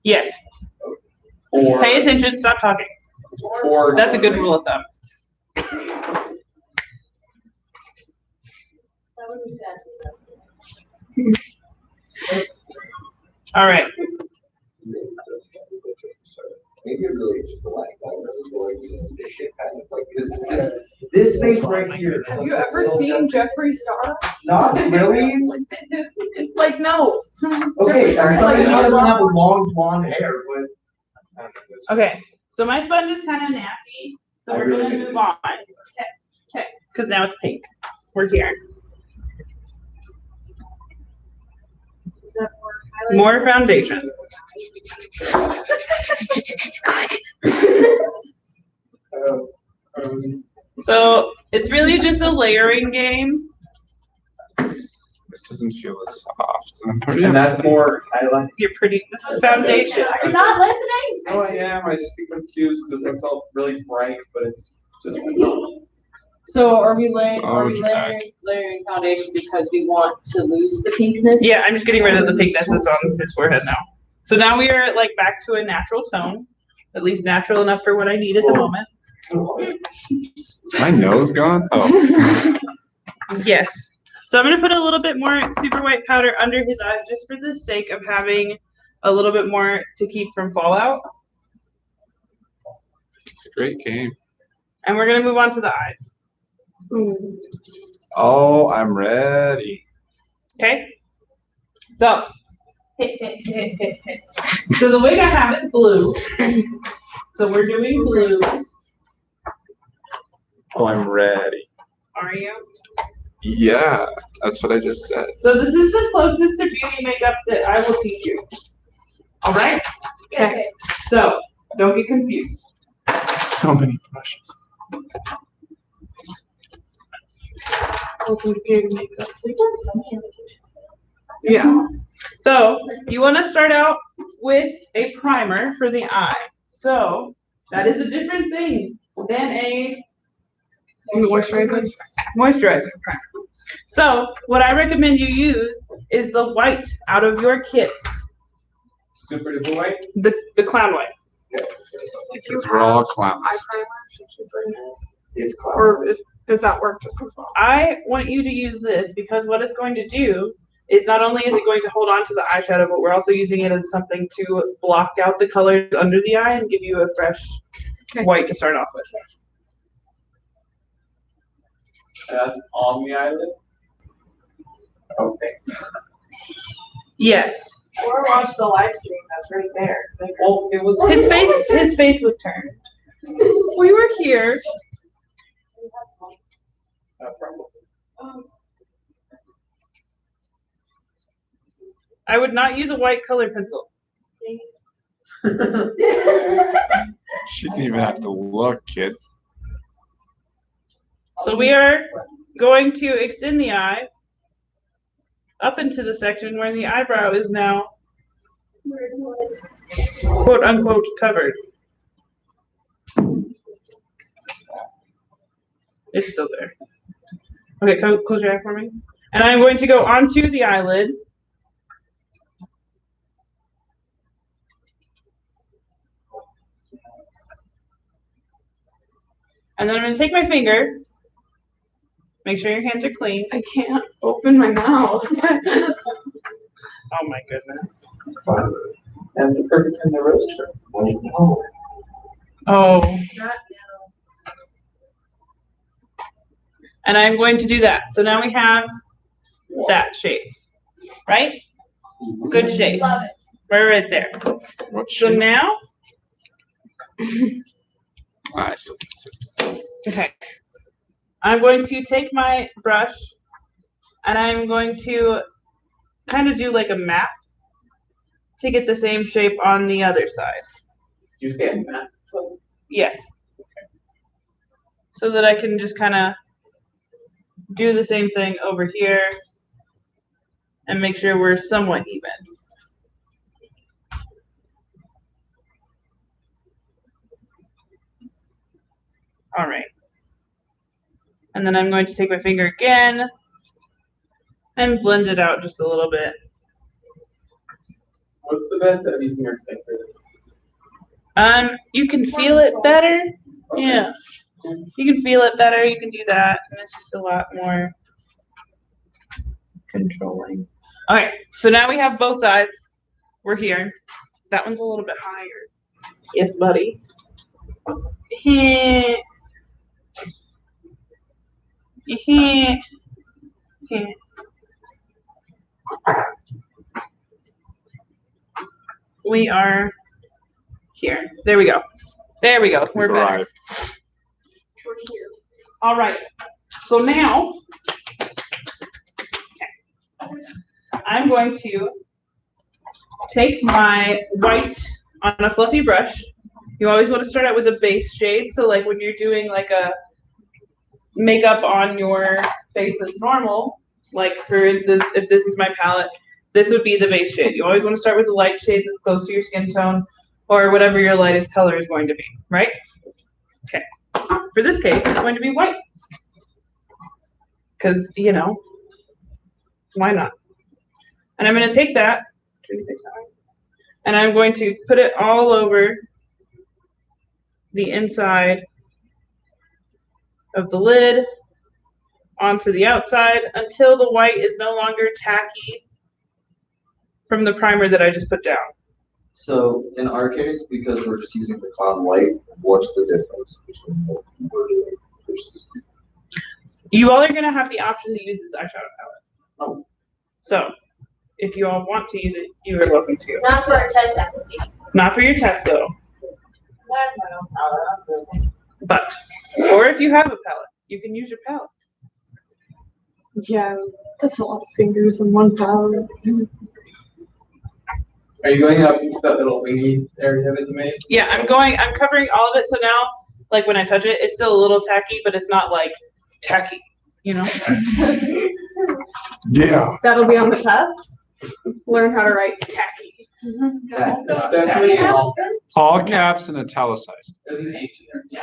S2: Yes.
S5: 4.
S2: Pay attention, stop talking.
S5: 4.
S2: That's a good rule of thumb.
S1: That wasn't sassy.
S2: All right.
S4: Maybe it really is just a lack of kind of like this face right here.
S6: Have you ever seen Jeffree Star?
S4: Not really.
S6: Like, no.
S4: Okay,
S6: Jeffree Star's
S4: somebody
S6: like,
S4: who
S6: I
S4: doesn't
S6: love
S4: have long blonde hair, but.
S2: Okay. So my sponge is kind of nasty, so we're gonna move on. Okay. Because now it's pink. We're here. More foundation. So it's really just a layering game.
S3: doesn't feel as soft. I'm pretty
S5: And that's
S3: upset.
S5: more highlight.
S2: You're pretty, this is foundation.
S1: Are you not listening?
S5: Oh, I am. I just get confused because it looks all really bright, but it's just.
S7: So are we laying,
S3: Oh, Jack.
S7: layering foundation because we want to lose the pinkness?
S2: Yeah, I'm just getting rid of the pinkness that's on his forehead now. So now we are like back to a natural tone, at least natural enough for what I need at the moment.
S3: Is my nose gone? Oh.
S2: Yes. So I'm gonna put a little bit more super white powder under his eyes just for the sake of having a little bit more to keep from fallout.
S3: It's a great game.
S2: And we're gonna move on to the eyes.
S3: Oh, I'm ready.
S2: Okay? So so the wig I have is blue. So we're doing blue.
S3: Oh, I'm ready.
S2: Are you?
S3: Yeah, that's what I just said.
S2: So this is the closest to beauty makeup that I will teach you. All right?
S1: Okay.
S2: So don't get confused.
S3: So many brushes.
S1: We've done so many applications.
S2: Yeah. So you want to start out with a primer for the eye. So that is a different thing than a
S1: Moisturizer.
S2: moisturizer primer. So what I recommend you use is the white out of your kits,
S5: Super duper white.
S2: the clown white.
S3: Because we're all clowns.
S4: It's cloud.
S6: Or does that work just as well?
S2: I want you to use this because what it's going to do is not only is it going to hold on to the eyeshadow, but we're also using it as something to block out the colors under the eye and give you a fresh white to start off with.
S5: That's on the eyelid. Oh, thanks.
S2: Yes.
S7: Or watch the live stream, that's right there.
S5: Well, it was.
S2: His face was turned. We were here.
S5: Probably.
S2: I would not use a white color pencil.
S3: She didn't even have to look, kid.
S2: So we are going to extend the eye up into the section where the eyebrow is now quote unquote covered. It's still there. Okay, close your eye for me. And I'm going to go onto the eyelid. And then I'm going to take my finger. Make sure your hands are clean.
S6: I can't open my mouth.
S2: Oh my goodness.
S5: That's the perfect time to roast her.
S4: Wait, no.
S2: Oh. And I'm going to do that. So now we have that shape, right? Good shape.
S1: Love it.
S2: We're right there.
S3: What
S2: So
S3: shape?
S2: now,
S3: I still can see.
S2: okay, I'm going to take my brush and I'm going to kind of do like a map to get the same shape on the other side.
S5: You say a map.
S2: Yes. So that I can just kind of do the same thing over here and make sure we're somewhat even. All right. And then I'm going to take my finger again and blend it out just a little bit.
S5: What's the benefit of using your finger?
S2: You can feel it better. Yeah. You can feel it better. You can do that. And it's just a lot more controlling. All right. So now we have both sides. We're here. That one's a little bit higher. Yes, buddy. We are here. There we go. There we go. We're
S3: We've
S2: better.
S3: arrived.
S1: We're here.
S2: All right. So now I'm going to take my white on a fluffy brush. You always want to start out with a base shade. So like when you're doing like a makeup on your face that's normal, Like for instance, if this is my palette, this would be the base shade. You always want to start with the light shade that's close to your skin tone or whatever your lightest color is going to be, right? Okay. For this case, it's going to be white. Because, you know, why not? And I'm going to take that, and I'm going to put it all over the inside of the lid, onto the outside, until the white is no longer tacky from the primer that I just put down.
S4: So in our case, because we're just using the cloud white, what's the difference between what we're doing versus?
S2: You all are going to have the option to use this eyeshadow palette.
S4: Oh.
S2: So, if you all want to use it, you are welcome to.
S1: Not for a test application.
S2: Not for your test, though. But, or if you have a palette, you can use your palette.
S6: Yeah, that's a lot of fingers in one palette.
S5: Are you going up into that little wingy area that you made?
S2: Yeah, I'm covering all of it, so now, like, when I touch it, it's still a little tacky, but it's not, like, tacky, you know?
S3: Yeah.
S6: That'll be on the test. Learn how to write tacky.
S5: It's definitely
S3: All caps and italicized.
S5: there's an H in there.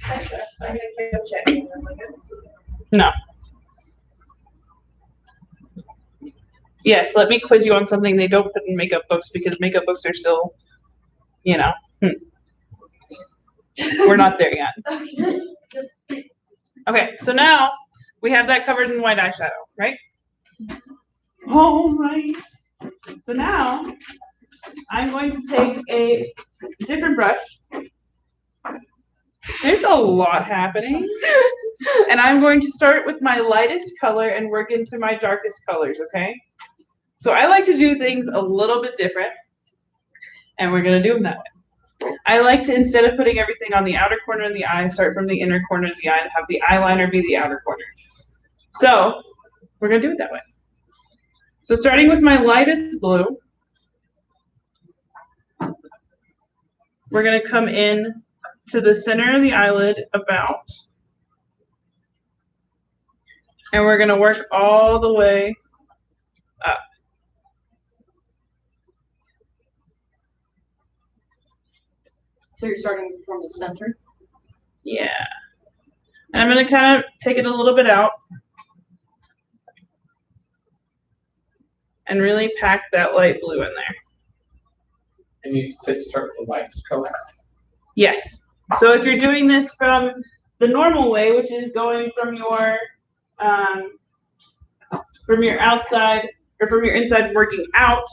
S1: I'm gonna go check.
S2: No. Yes, let me quiz you on something they don't put in makeup books because makeup books are still, you know, we're not there yet. Okay, so now we have that covered in white eyeshadow, right? All right. So now I'm going to take a different brush. There's a lot happening. And I'm going to start with my lightest color and work into my darkest colors, okay? So I like to do things a little bit different, and we're going to do them that way. I like to, instead of putting everything on the outer corner of the eye, start from the inner corner of the eye and have the eyeliner be the outer corner. So we're going to do it that way. So starting with my lightest blue, we're going to come in to the center of the eyelid about, and we're going to work all the way up.
S7: So you're starting from the center?
S2: Yeah. And I'm going to kind of take it a little bit out and really pack that light blue in there.
S5: And you said you start with the lightest color.
S2: Yes. So if you're doing this from the normal way, which is going from your outside or from your inside working out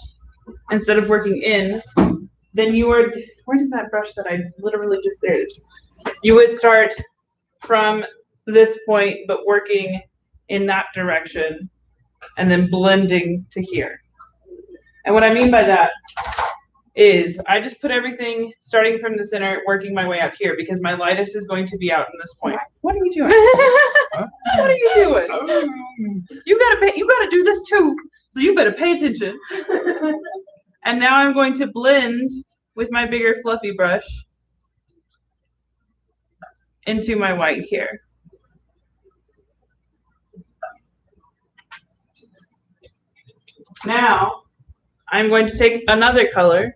S2: instead of working in, then you would, where did that brush that I literally just, there it is. You would start from this point, but working in that direction and then blending to here. And what I mean by that is I just put everything starting from the center, working my way up here because my lightest is going to be out in this point. What are you doing? What are you doing? You gotta do this too. So you better pay attention. And now I'm going to blend with my bigger fluffy brush into my white here. Now I'm going to take another color,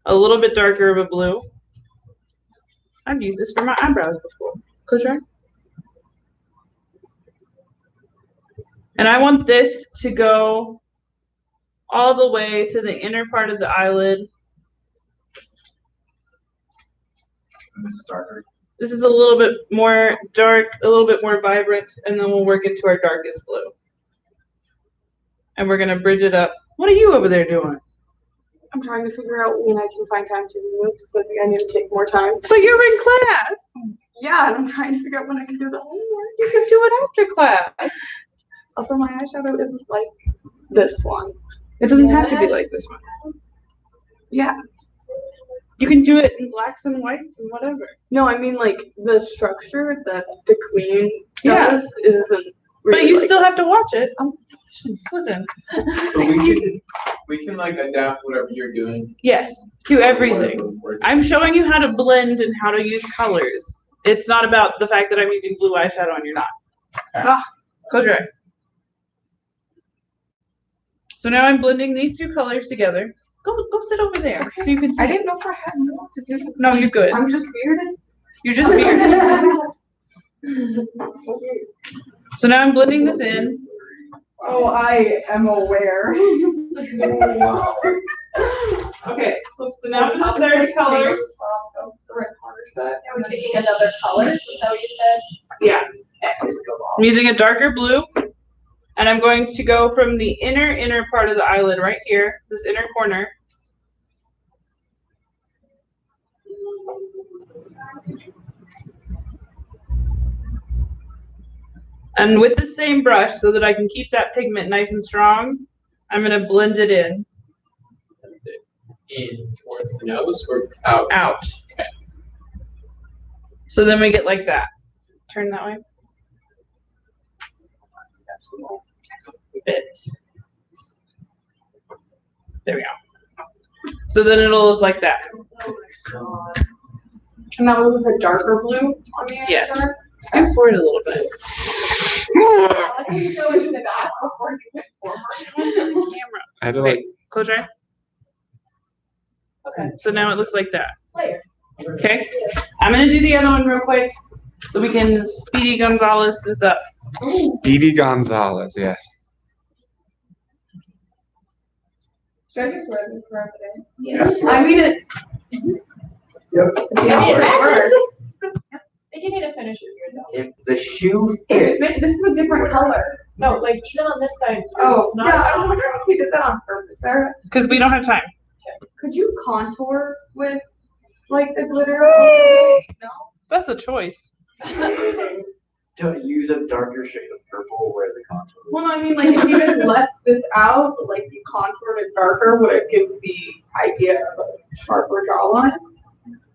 S2: a little bit darker of a blue. I've used this for my eyebrows before. Close your eye. And I want this to go all the way to the inner part of the eyelid.
S3: And this is darker.
S2: This is a little bit more dark, a little bit more vibrant, and then we'll work into our darkest blue. And we're gonna bridge it up. What are you over there doing?
S6: I'm trying to figure out when I can find time to do this because I think I need to take more time.
S2: But you're in class.
S6: Yeah, and I'm trying to figure out when I can do the homework.
S2: You can do it after class.
S6: Also, my eyeshadow isn't like this one.
S2: It doesn't have to be like this one.
S6: Yeah.
S2: You can do it in blacks and whites and whatever.
S6: No, I mean like the structure that the queen
S2: Yeah.
S6: does isn't really
S2: But you
S6: like,
S2: still have to watch it. Listen.
S5: So we can like adapt whatever you're doing.
S2: Yes, to everything.
S5: Whatever we're doing.
S2: I'm showing you how to blend and how to use colors. It's not about the fact that I'm using blue eyeshadow and you're not.
S6: Ah.
S2: Close your eye. So now I'm blending these two colors together. Go sit over there so you can see.
S7: I didn't know if I had more to do.
S2: No, you're good.
S7: I'm just bearded.
S2: You're just bearded. So now I'm blending this in.
S6: Oh, I am aware.
S2: Okay, so now for the third color.
S6: The red corner set.
S1: And we're taking another color, is that what you said?
S2: Yeah,
S1: Okay, let's go on.
S2: I'm using a darker blue. And I'm going to go from the inner part of the eyelid right here, this inner corner. And with the same brush, so that I can keep that pigment nice and strong, I'm going to blend it in.
S5: In towards the nose or out?
S2: Out.
S5: Okay.
S2: So then we get like that. Turn that way. Bit. There we go. So then it'll look like that.
S6: And that was with a darker blue on the
S2: Yes.
S6: outside?
S2: Scoot forward a little bit.
S6: I think you go into the back before you went forward.
S2: Camera.
S3: I had to
S2: Okay, close your eye.
S6: Okay.
S2: So now it looks like that.
S6: Later.
S2: Okay. I'm gonna do the other one real quick so we can Speedy Gonzalez this up.
S3: Speedy Gonzalez, yes.
S6: Should I just wear this throughout the day?
S1: Yes.
S6: I mean it.
S4: Yep.
S6: Yeah,
S1: Yeah,
S6: it
S1: matches.
S6: works.
S1: I think you need to finish it here though.
S4: If the shoe
S6: It's,
S4: fits,
S6: this is a different color.
S1: No, like even on this side.
S6: Oh,
S1: not
S6: yeah, I
S1: on
S6: was wondering if you did that on purpose, Sarah.
S2: Because we don't have time.
S6: Could you contour with like the glitter? No?
S2: That's a choice.
S4: to use a darker shade of purple where the contour.
S6: Well, no, I mean, like, if you just left this out, but, like, you contoured it darker, would it give the idea of a sharper jawline?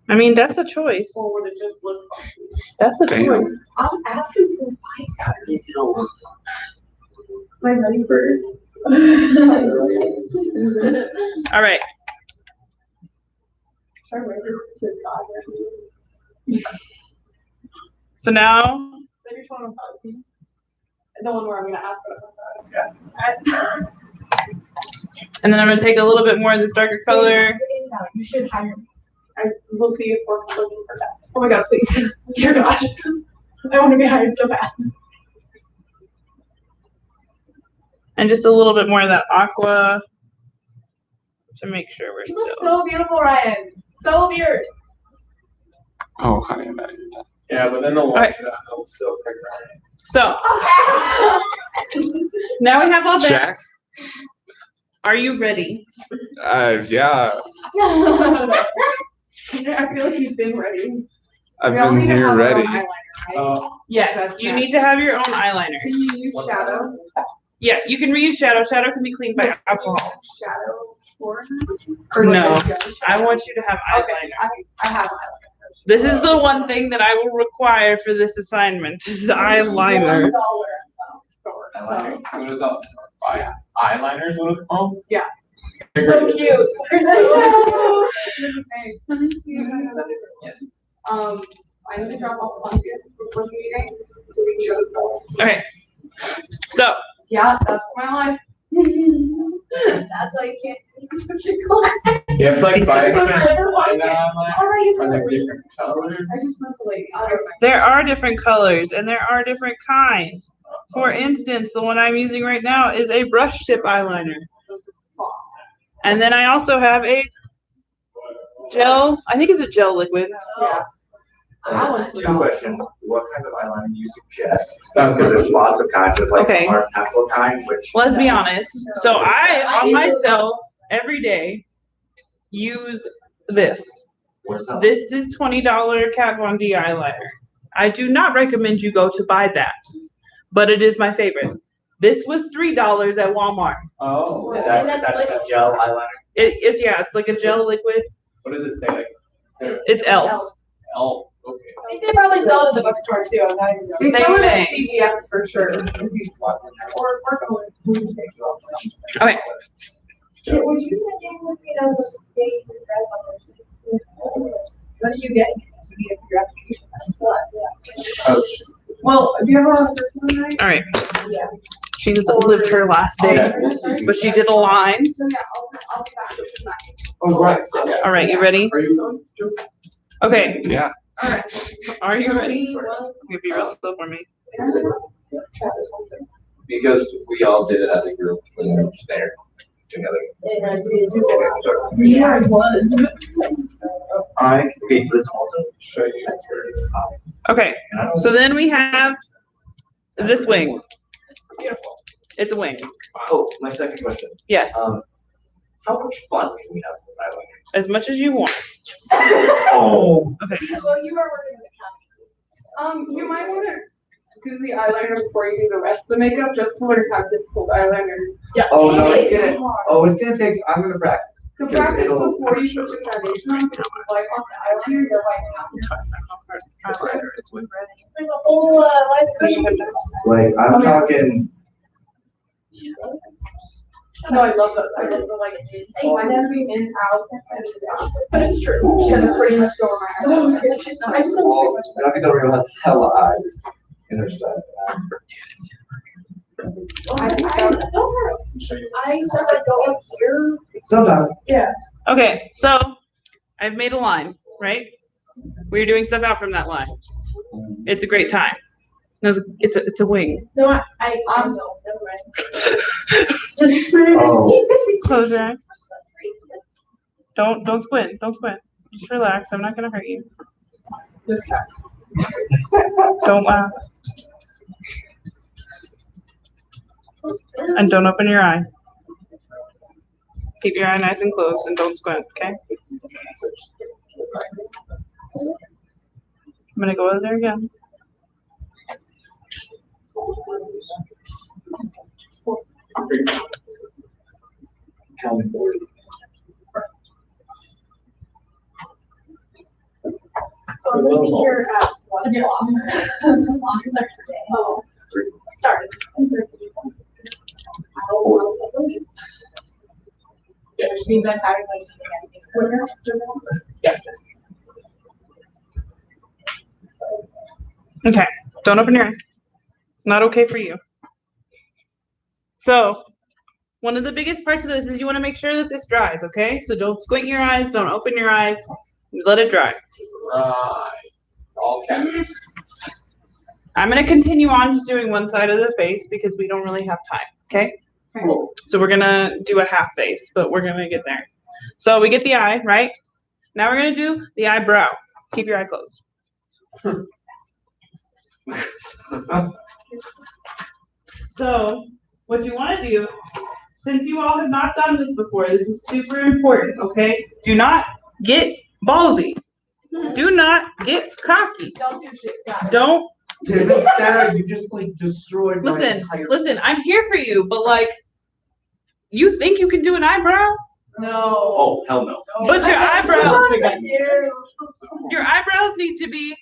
S2: I mean, that's a choice.
S6: Or would it just look funky?
S2: That's a
S3: Damn.
S2: choice.
S6: I'm asking for advice.
S4: It's no.
S6: Am I ready for
S2: All right.
S6: Should I write this to God?
S2: So now,
S6: Maybe which one on BuzzFeed? The one where I'm gonna ask about that.
S2: and then I'm gonna take a little bit more of this darker color.
S6: You should hire me. I will see if we're looking for that. Oh my God, please. Dear God. I want to be hired so bad.
S2: And just a little bit more of that aqua to make sure we're
S6: You look
S2: still.
S6: so beautiful, Ryan. So yours.
S3: Oh, honey, I'm not even done.
S5: Yeah, but then they'll
S2: Alright.
S5: wash it out. They'll still pick around.
S2: So now we have all that.
S3: Jack?
S2: Are you ready?
S3: Yeah.
S6: I feel like you've been ready.
S3: I've
S6: We all
S3: been
S6: need to
S3: here
S6: have our own
S3: ready.
S6: eyeliner, right?
S2: Yes, you need to have your own eyeliner.
S6: Can you use shadow?
S2: Yeah, you can reuse shadow. Shadow can be cleaned by alcohol.
S6: Shadow for?
S2: No, I want you to have
S6: Okay,
S2: eyeliner.
S6: I have eyeliner.
S2: This is the one thing that I will require for this assignment. Is eyeliner.
S6: $1 store.
S5: Eyeliner. What is that? Eyeliner is what it's called?
S6: Yeah.
S1: So cute. They're so
S6: Hey, let me see if I have that.
S5: Yes.
S6: I need to drop off the pumpkins before the meeting, so we can show the color.
S2: Okay. So
S6: Yeah, that's my life.
S1: That's why you can't use such a color.
S5: You have to like buy
S6: It's like
S5: some
S6: glitter
S5: line
S6: pumpkin.
S5: eyeliner
S6: All right, you
S5: or
S6: can
S5: like
S6: leave.
S5: different colors.
S6: I just went to like, I don't know.
S2: there are different colors and there are different kinds. For instance, the one I'm using right now is a brush tip eyeliner. And then I also have a gel, I think it's a gel liquid.
S6: Yeah. That one's
S4: Two
S6: $1.
S4: questions. What kind of eyeliner do you suggest?
S5: That's
S4: Because there's lots of kinds of like
S2: Okay.
S4: hard pencil kind, which.
S2: Let's be honest. So I,
S1: I
S2: on
S1: use
S2: myself, every day, use this.
S4: Where's that?
S2: This is $20 Kat Von D eyeliner. I do not recommend you go to buy that, but it is my favorite. This was $3 at Walmart.
S5: Oh.
S4: And
S1: And
S4: that's
S1: that's
S4: a
S1: like-
S4: gel eyeliner.
S2: It's yeah, it's like a gel liquid.
S5: What does it say? Like
S2: It's ELF.
S5: L. Okay.
S1: I think they probably sell it at the bookstore too. I'm not even
S6: They
S2: They
S6: sell it
S2: may.
S6: at CVS for sure. If you walk in there, or we're going, we can pick you up some.
S2: Okay.
S1: Would you mind getting with me those days and red ones? What are you getting? So you get your application. That's what, yeah.
S5: Oh,
S6: Well, do you ever want this one, right?
S2: All right.
S1: Yeah.
S2: She just lived her last day, but she did a line.
S6: So yeah, I'll be back tonight.
S4: Oh, right.
S2: All right, you ready?
S4: Are you going to?
S2: Okay,
S3: Yeah.
S2: are you ready? Give you real slow for me.
S4: Because we all did it as a group when we were just there together.
S1: Yeah, it was.
S4: Okay, let's also show you.
S2: Okay, so then we have this wing. Beautiful. It's a wing.
S4: Oh, my second question.
S2: Yes,
S4: How much fun can we have on this island?
S2: as much as you want.
S4: Oh.
S2: Okay.
S6: Well, you are working with the county. You might wanna do the eyeliner before you do the rest of the makeup, just to learn how difficult eyeliner.
S1: Yeah.
S4: Oh, no, it's
S6: It
S4: gonna,
S6: is hard.
S4: it's gonna take, I'm gonna practice.
S6: So
S4: 'Cause
S6: practice
S4: it'll-
S6: before you put your foundation on, because if you wipe off the eyeliner, you're wiping off your.
S1: There's a whole, last question.
S4: Like, I'm talking,
S6: No, I love that, I love the like, my dad being in, out, but it's true, she has a pretty much go around. I just don't
S4: well, Bianca Del Rio has hella eyes in her stuff.
S6: I think that's.
S1: I started going here.
S4: Sometimes.
S2: Okay, so I've made a line, right? We're doing stuff out from that line. It's a great time. No, it's a wing.
S1: No, I know, never mind. Just.
S4: Oh.
S2: Close your eyes. Don't squint. Don't squint. Just relax. I'm not gonna hurt you.
S6: This time.
S2: Don't laugh. And don't open your eye. Keep your eye nice and closed and don't squint, okay? I'm gonna go over there again.
S1: So I'm leaving here at 1 o'clock on Thursday. Oh, started. Yeah, which means I'm having like.
S4: Yeah.
S2: Okay, don't open your eye. Not okay for you. So, one of the biggest parts of this is you want to make sure that this dries, okay? So don't squint your eyes, don't open your eyes, let it dry.
S5: Right. All caps.
S2: I'm gonna continue on just doing one side of the face because we don't really have time, okay? So we're gonna do a half face, but we're gonna get there. So we get the eye, right? Now we're gonna do the eyebrow. Keep your eye closed. So what you wanna do, since you all have not done this before, this is super important, okay? Do not get ballsy. Do not get cocky.
S6: Don't do shit, guys.
S2: Don't
S4: Dude, Sarah, you just like destroyed my
S2: Listen,
S4: entire.
S2: listen, I'm here for you, but like, you think you can do an eyebrow?
S6: No.
S4: Oh, hell no.
S2: But your eyebrows,
S6: Yeah.
S2: your eyebrows need to be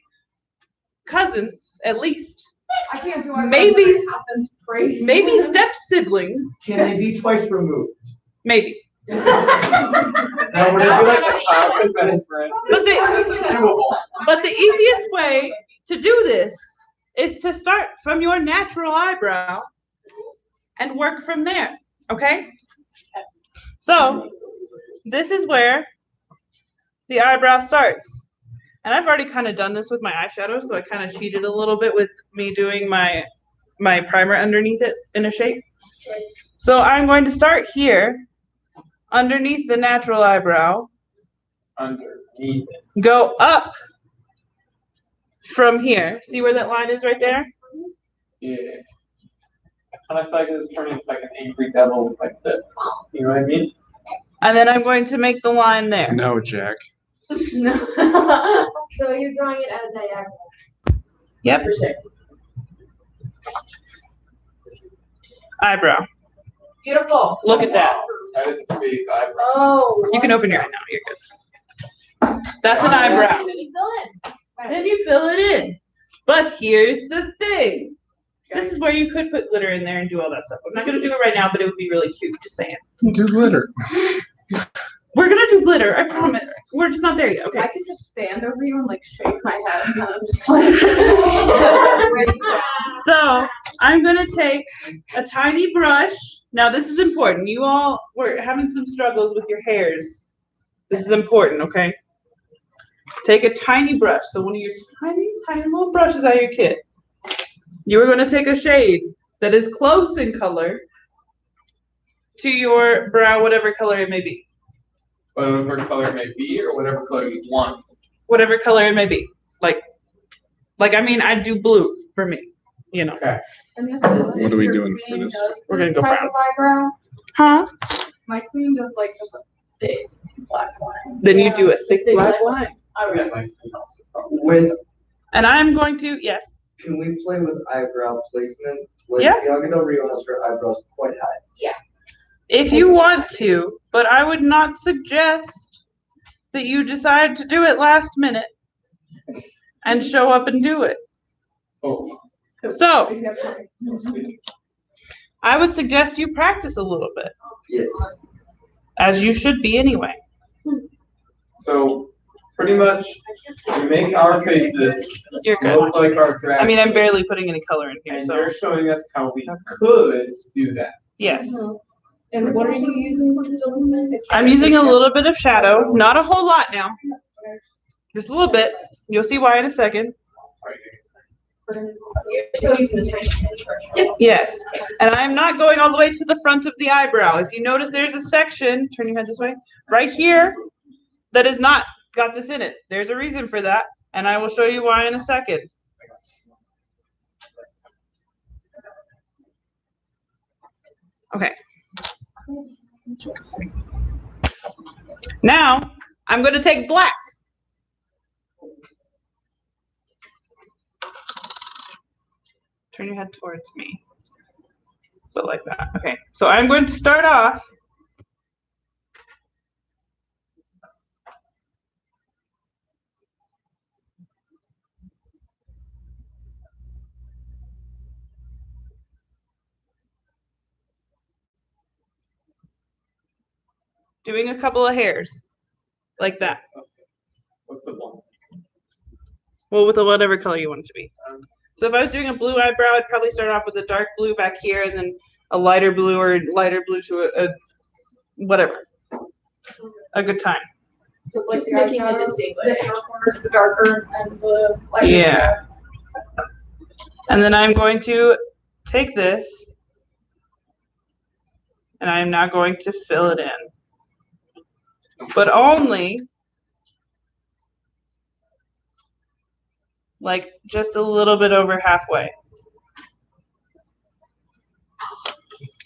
S2: cousins, at least.
S6: I can't do eyebrows.
S2: Maybe-
S6: when I have them traced.
S2: Maybe step siblings,
S4: Can they be twice removed?
S2: maybe.
S5: No, would it be like a childhood best friend?
S2: But the easiest way to do this is to start from your natural eyebrow and work from there, okay? So, this is where the eyebrow starts. And I've already kind of done this with my eyeshadow, so I kind of cheated a little bit with me doing my primer underneath it in a shape. So I'm going to start here, underneath the natural eyebrow,
S5: Underneath it.
S2: go up from here. See where that line is right there?
S5: Yeah. I kind of feel like this is turning into like an angry devil with like this. You know what I mean?
S2: And then I'm going to make the line there.
S3: No, Jack.
S1: So you're drawing it as diagonal.
S2: Yep. Eyebrow.
S1: Beautiful.
S2: Look at that.
S5: That is a big eyebrow.
S1: Oh.
S2: You can open your eye now. You're good. That's an eyebrow. Then you fill it in. But here's the thing. This is where you could put glitter in there and do all that stuff. I'm not going to do it right now, but it would be really cute. Just saying.
S3: Do glitter.
S2: We're going to do glitter. I promise. We're just not there yet. Okay.
S6: I could just stand over you and like shake my head and I'm just like.
S2: So I'm gonna take a tiny brush. Now this is important. You all were having some struggles with your hairs. This is important, okay? Take a tiny brush. So one of your tiny little brushes out of your kit. You are gonna take a shade that is close in color to your brow, whatever color it may be.
S5: Whatever color it may be, or whatever color you want.
S2: Whatever color it may be. Like I mean, I do blue for me, you know.
S5: Okay.
S6: And this is.
S3: What are we doing for this?
S2: We're gonna go
S6: type
S2: brown.
S6: of eyebrow.
S2: Huh?
S6: My queen does like just a big black line.
S2: Then you do it thick
S6: Big
S2: black
S6: black
S2: line.
S6: I would
S4: With,
S2: And I'm going to, yes.
S4: can we play with eyebrow placement? Like,
S2: Yeah.
S4: Bianca Del Rio has her eyebrows quite high.
S2: If you want to, but I would not suggest that you decide to do it last minute and show up and do it.
S5: Oh.
S2: So,
S6: if you have time.
S2: I would suggest you practice a little bit,
S4: Yes.
S2: as you should be anyway.
S5: So pretty much we make our faces
S2: You're good.
S5: look like our drag.
S2: I mean, I'm barely putting any color in here,
S5: And
S2: so
S5: you're showing us how we could do that.
S2: yes.
S7: And what are you using for the
S2: I'm using a little bit of shadow, not a whole lot now, just a little bit. You'll see why in a second.
S1: You're still using the tiny brush.
S2: Yes, and I'm not going all the way to the front of the eyebrow. If you notice, there's a section, turn your head this way, right here, that has not got this in it. There's a reason for that, and I will show you why in a second. Okay. Now, I'm going to take black. Turn your head towards me. But like that. Okay. So I'm going to start off. Doing a couple of hairs. Like that.
S5: What's the one?
S2: Well, with a whatever color you want it to be. So if I was doing a blue eyebrow, I'd probably start off with a dark blue back here and then a lighter blue or lighter blue to a whatever. A good time.
S6: So like
S1: Just
S6: the
S1: making it
S6: eyeshadow,
S1: distinguished.
S6: the inner corners, the darker and the lighter.
S2: Yeah. And then I'm going to take this and I'm now going to fill it in. But only like just a little bit over halfway.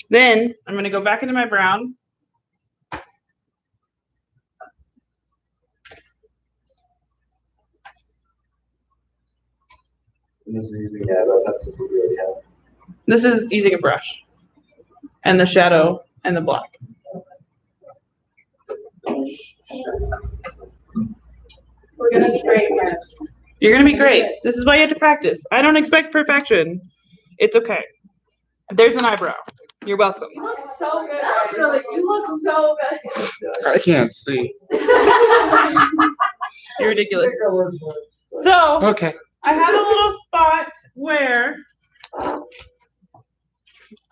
S2: Then I'm going to go back into my brown.
S4: And this is using, yeah, but that's just what we already have.
S2: This is using a brush and the shadow and the black.
S6: We're gonna be great winners.
S2: You're going to be great. This is why you have to practice. I don't expect perfection. It's okay. There's an eyebrow. You're welcome.
S6: You look so good. Actually, you look so good.
S3: I can't see.
S2: You're ridiculous. So
S3: Okay.
S2: I have a little spot where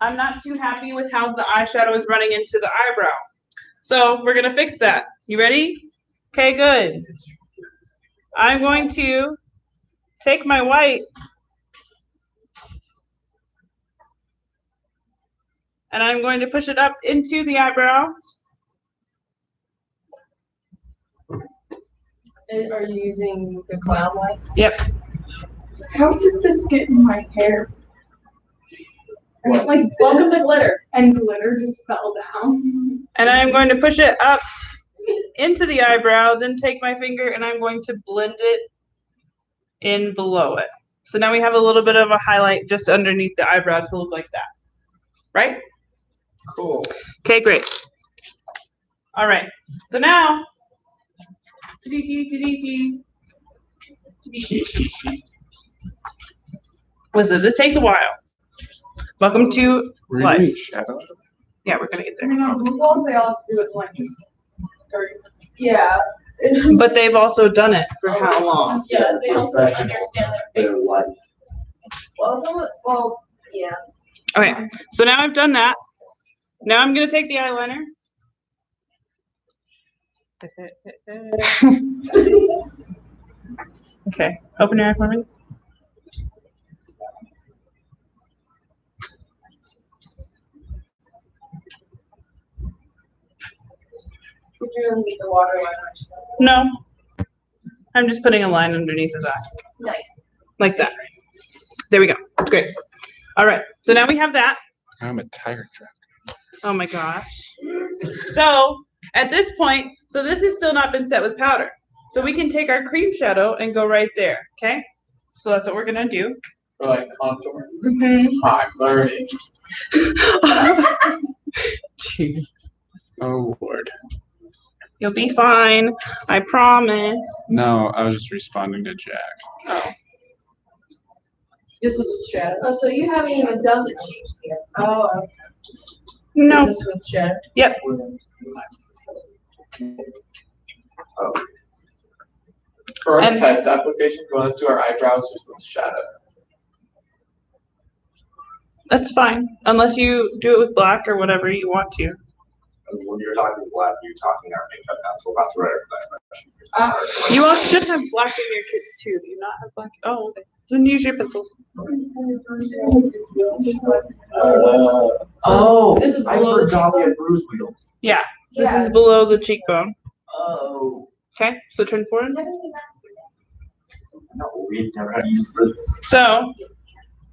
S2: I'm not too happy with how the eyeshadow is running into the eyebrow. So we're going to fix that. You ready? Okay, good. I'm going to take my white and I'm going to push it up into the eyebrow.
S7: Are you using the clown white?
S2: Yep.
S6: How did this get in my hair? And
S5: What?
S6: it, like
S7: Welcome to glitter.
S6: and glitter just fell down.
S2: And I'm going to push it up into the eyebrow, then take my finger and I'm going to blend it in below it. So now we have a little bit of a highlight just underneath the eyebrow to look like that. Right?
S5: Cool.
S2: Okay, great. All right. So now, listen, this takes a while. Welcome to
S3: We're
S2: life.
S3: doing shadow.
S2: Yeah, we're gonna get
S6: I
S2: there.
S6: mean, blue balls, they all have to do it like, or, yeah.
S2: But they've also done it for how long?
S1: Yeah, they also
S4: Professional.
S1: understand their
S4: Their
S1: faces.
S4: life.
S6: Well, some of, well,
S1: Yeah.
S2: Okay, so now I've done that. Now I'm gonna take the eyeliner. Okay, open your eye for me.
S1: Would you need the water line?
S2: No. I'm just putting a line underneath his eye,
S1: Nice.
S2: like that. There we go. Great. All right, so now we have that.
S3: I'm a tiger trap.
S2: Oh my gosh. So at this point, so this has still not been set with powder. So we can take our cream shadow and go right there, okay? So that's what we're gonna do.
S5: For like contour.
S2: Mhm.
S5: I'm learning.
S2: Jeez.
S3: Oh Lord.
S2: You'll be fine. I promise.
S3: No, I was just responding to Jack.
S2: Oh.
S7: This is with shadow.
S1: Oh, so you haven't even done the cheeks yet.
S7: Oh, okay.
S2: No.
S7: Is this with shadow?
S2: Yep.
S5: For our
S2: And-
S5: test application, we want to do our eyebrows just with shadow.
S2: That's fine. Unless you do it with black or whatever you want to.
S4: When you're talking black, you're talking our makeup pencil, that's right.
S2: You all should have black in your kits too. Do you not have black? Oh, okay. Then use your pencils.
S4: Oh,
S7: This is
S4: I
S7: below the
S4: forgot we had bruise wheels.
S2: Yeah. This is below the cheekbone.
S4: Oh,
S2: Okay, so turn forward.
S4: no, we've never had to use bruise wheels.
S2: So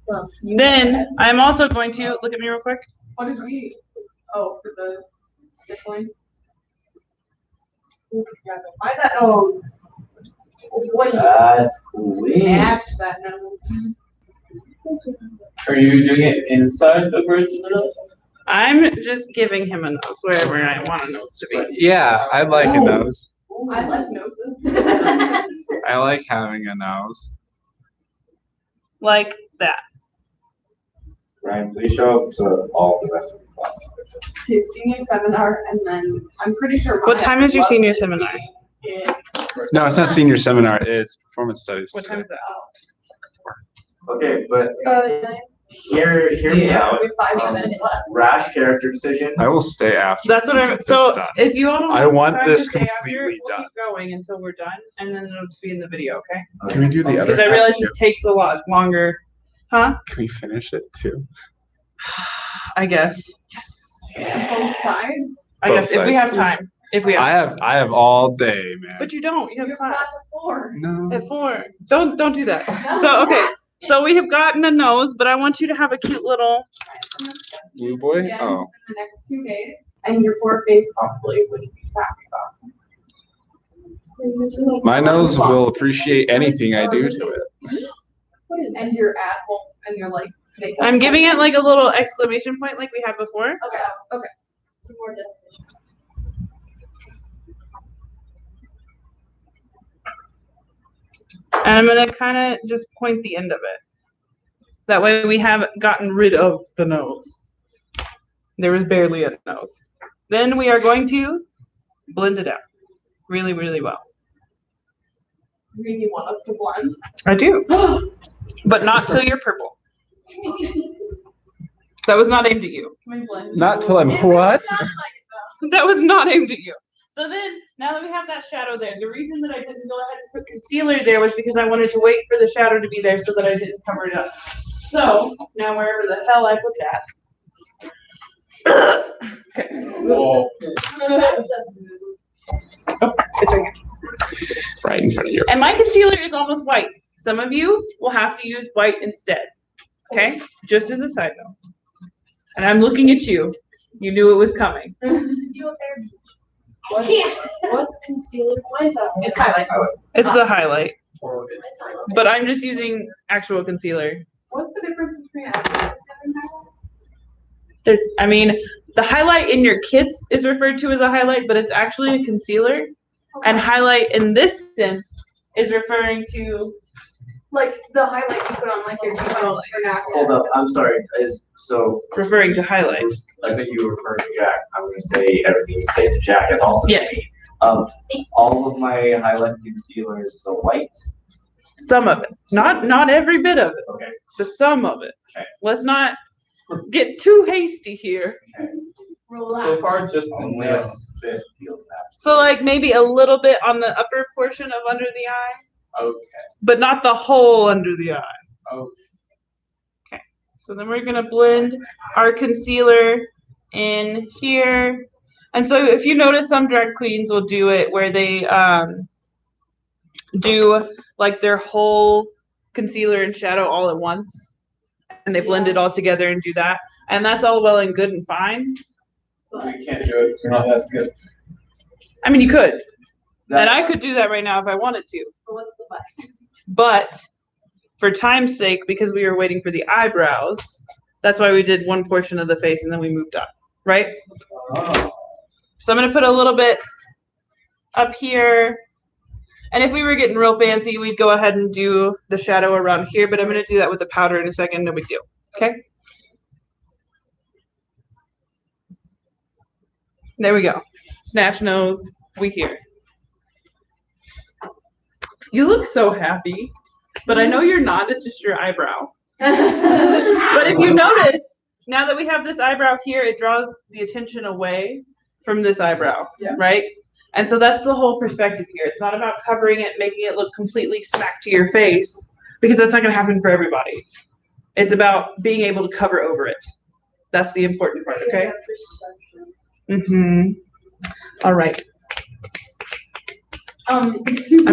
S1: Well,
S2: then I'm also going to look at me real quick.
S6: What did we, oh, for this one? Why that nose? What do you
S4: That's clean.
S6: match that nose?
S5: Are you doing it inside the bridge of the nose?
S2: I'm just giving him a nose wherever I want a nose to be.
S3: Yeah, I like a nose.
S6: I like noses.
S3: I like having a nose.
S2: Like that.
S4: Ryan, please show up to all the rest of the classes.
S6: His senior seminar, and then I'm pretty sure.
S2: What
S6: mine
S2: time is your
S6: love
S2: senior
S6: is
S2: seminar?
S6: in-
S3: No, it's not senior seminar. It's performance studies.
S2: What time is that?
S4: Okay, but
S1: Uh,
S4: hear me out.
S6: We have 5 minutes left.
S4: Rash character decision.
S3: I will stay after.
S2: That's what
S3: we
S2: I'm.
S3: get this
S2: So
S3: done.
S2: if you all don't.
S3: I
S2: have
S3: want
S2: time to
S3: this
S2: stay after,
S3: completely
S2: we'll
S3: done.
S2: keep going until we're done, and then it'll just be in the video, okay?
S3: Can we do the other?
S2: Because I
S3: half
S2: realize
S3: too?
S2: this takes a lot longer. Huh?
S3: Can we finish it too?
S2: I guess.
S6: Both sides.
S2: I
S3: Both
S2: guess if we
S3: sides,
S2: have
S3: please.
S2: time. If we have.
S3: I have all day, man.
S2: But you don't. You
S6: Your
S2: have class.
S6: class is 4.
S3: No.
S2: At 4. Don't do that.
S6: No.
S2: So okay. So we have gotten a nose, but I want you to have a cute little.
S3: Blue boy?
S6: Again,
S3: Oh.
S6: in the next 2 days, and your 4 face probably wouldn't be talking about.
S3: My nose will appreciate anything I do to it.
S6: What is? And your at home, and you're like. makeup.
S2: I'm giving it like a little exclamation point, like we had before.
S6: Okay.
S1: some more definition.
S2: And I'm gonna kind of just point the end of it. That way we have gotten rid of the nose. There was barely a nose. Then we are going to blend it out really, really well.
S6: Really want us to blend.
S2: I do, but not till you're purple. That was not aimed at you.
S6: Can we blend?
S3: Not till I'm what?
S2: That was not aimed at you. So then, now that we have that shadow there, the reason that I didn't go ahead and put concealer there was because I wanted to wait for the shadow to be there so that I didn't cover it up. So, now wherever the hell I put that. Okay.
S5: Whoa.
S2: Oh, it's right here.
S3: Right in front of your.
S2: And my concealer is almost white. Some of you will have to use white instead. Okay? Just as a side note. And I'm looking at you. You knew it was coming.
S1: What's concealer? Why is that?
S6: It's highlight.
S2: It's the highlight. But I'm just using actual concealer.
S6: What's the difference between highlight and
S2: I mean, the highlight in your kits is referred to as a highlight, but it's actually a concealer. And highlight in this sense is referring to.
S6: like the highlight you put on like your cheekbones for natural.
S4: Hold up, I'm sorry, so,
S2: Referring to highlight.
S4: I think you were referring to Jack, I'm gonna say everything you say to Jack is also to
S2: Yes.
S4: me. All of my highlight concealer is the white,
S2: Some of it, not every bit of it.
S4: Okay.
S2: The sum of it.
S4: Okay.
S2: Let's not get too hasty here.
S5: So far, just
S4: Only
S5: the
S4: a Sith feels that.
S2: So like maybe a little bit on the upper portion of under the eye,
S5: Okay.
S2: but not the whole under the eye.
S5: Okay.
S2: So then we're gonna blend our concealer in here. And so if you notice, some drag queens will do it where they do like their whole concealer and shadow all at once, and they blend it all together and do that. And that's all well and good and fine.
S5: We can't do it. We're not that good.
S2: I mean, you could, and I could do that right now if I wanted to.
S6: What's the but?
S2: But for time's sake, because we were waiting for the eyebrows, that's why we did one portion of the face and then we moved up, right?
S5: Oh.
S2: So I'm gonna put a little bit up here. And if we were getting real fancy, we'd go ahead and do the shadow around here, but I'm gonna do that with the powder in a second, no big deal, okay? There we go. Snatch nose, we here. You look so happy, but I know you're not, it's just your eyebrow. But if you notice, now that we have this eyebrow here, it draws the attention away from this eyebrow, right? And so that's the whole perspective here. It's not about covering it, making it look completely smack to your face, because that's not gonna happen for everybody. It's about being able to cover over it. That's the important part, okay? Mm-hmm. All right. I'm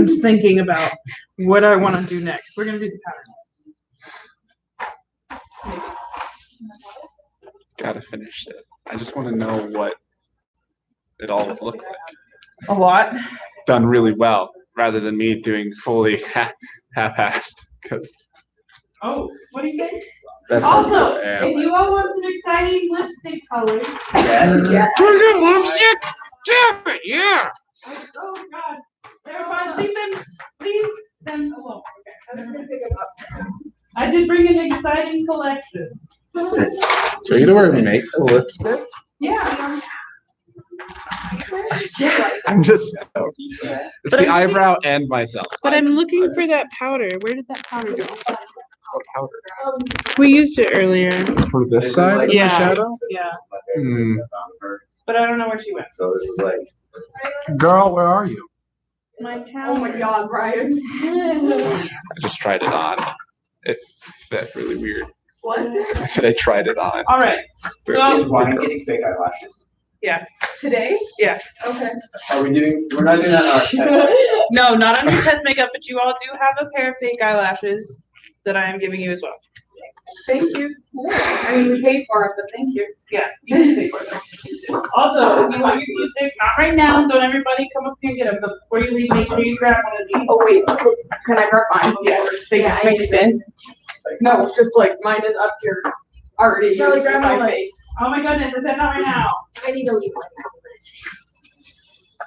S2: just thinking about what I want to do next. We're gonna do the pattern. Maybe.
S3: Gotta finish it. I just want to know what it all would look like.
S2: A lot.
S3: Done really well, rather than me doing fully half-assed. Because
S2: Oh, what do you think?
S3: that's
S2: Also,
S3: how I am.
S2: if you all want some exciting lipstick colors.
S4: Yes.
S3: Lipstick? Damn it, yeah.
S2: Oh God. They're fine. Leave them alone. Okay. I did bring an exciting collection.
S3: So you know where we make the lipstick?
S2: Yeah.
S3: I'm just stoked. It's the eyebrow and myself.
S2: But I'm looking for that powder. Where did that powder go?
S3: What powder?
S2: We used it earlier.
S3: For this side of the
S2: Yeah.
S3: shadow?
S2: Yeah.
S3: Hmm.
S2: But I don't know where she went.
S4: So this is like,
S3: Girl, where are you?
S2: My
S6: Oh my God, Brian.
S3: I just tried it on. It fit really weird.
S6: What?
S3: I said I tried it on.
S2: All right.
S4: is
S2: So
S4: why I'm getting fake eyelashes.
S6: Today?
S2: yeah.
S6: Okay.
S5: Are we doing? We're not doing that in our test.
S2: No, not on your test makeup, but you all do have a pair of fake eyelashes that I am giving you as well.
S6: Thank you. I mean, we paid for it, but thank you.
S2: Yeah, you can pay for them. Also, if you want your lipstick, not right now, don't everybody come up here and get them, but before you leave, make sure you grab one of these.
S6: Oh, wait, can I grab mine?
S2: Yeah.
S6: They get mixed in? No, it's just like mine is up here already.
S1: Charlie,
S6: used
S1: grab
S6: with my
S1: my
S6: face.
S2: Oh my goodness, I said not right now.
S1: I need to leave like a couple minutes.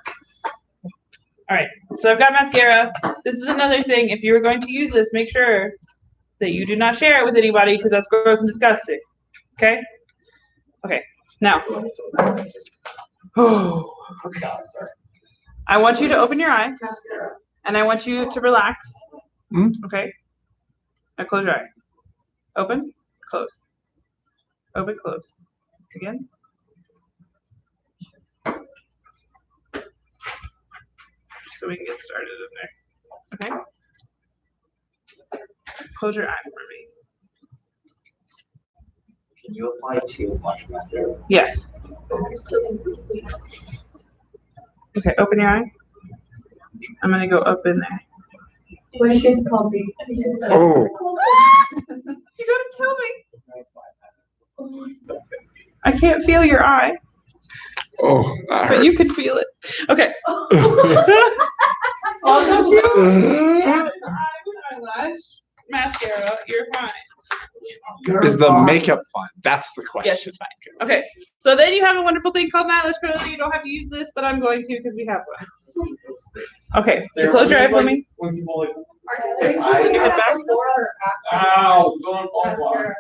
S2: All right, so I've got mascara. This is another thing. If you are going to use this, make sure that you do not share it with anybody because that's gross and disgusting. Okay? Okay, now. Oh, okay. I want you to open your eye
S6: Mascara.
S2: and I want you to relax.
S3: Hmm?
S2: Okay? Now close your eye. Open, close. Open, close. Again. So we can get started in there. Okay? Close your eye for me.
S4: Can you apply too much mascara?
S2: Yes. Okay, open your eye. I'm gonna go up in there.
S1: What is this called?
S3: Oh.
S2: You gotta tell me. I can't feel your eye,
S3: Oh.
S2: but you can feel it. Okay. I'll go to eyelash, mascara, you're fine.
S3: Is the makeup fun? That's the question.
S2: Yes, it's fine. Okay, so then you have a wonderful thing called an eyelash curler. You don't have to use this, but I'm going to because we have one. Okay, so close your eye for me.
S5: When people like,
S6: Are you
S5: I-
S6: supposed to do that
S2: back?
S6: before or after
S5: ow, don't
S6: the mascara?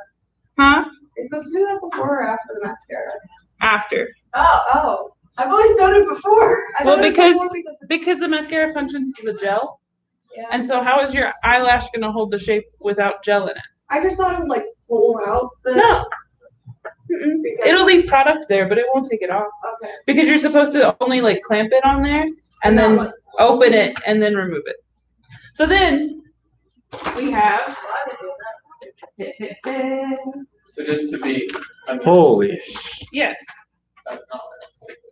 S2: Huh?
S6: Are you supposed to do that before or after the mascara?
S2: After.
S6: Oh. I've always done it before. I
S2: Well,
S6: thought it was
S2: because-
S6: before
S2: Because the mascara functions as a gel,
S6: Yeah.
S2: And so how is your eyelash gonna hold the shape without gel in it?
S6: I just thought it would like pull out the.
S2: No. Mm-mm. It'll leave product there, but it won't take it off.
S6: Okay.
S2: Because you're supposed to only like clamp it on there and
S6: Not
S2: then
S6: like-
S2: open it and then remove it. So then we have.
S5: So just to be.
S3: Holy.
S2: Yes,
S5: That's not,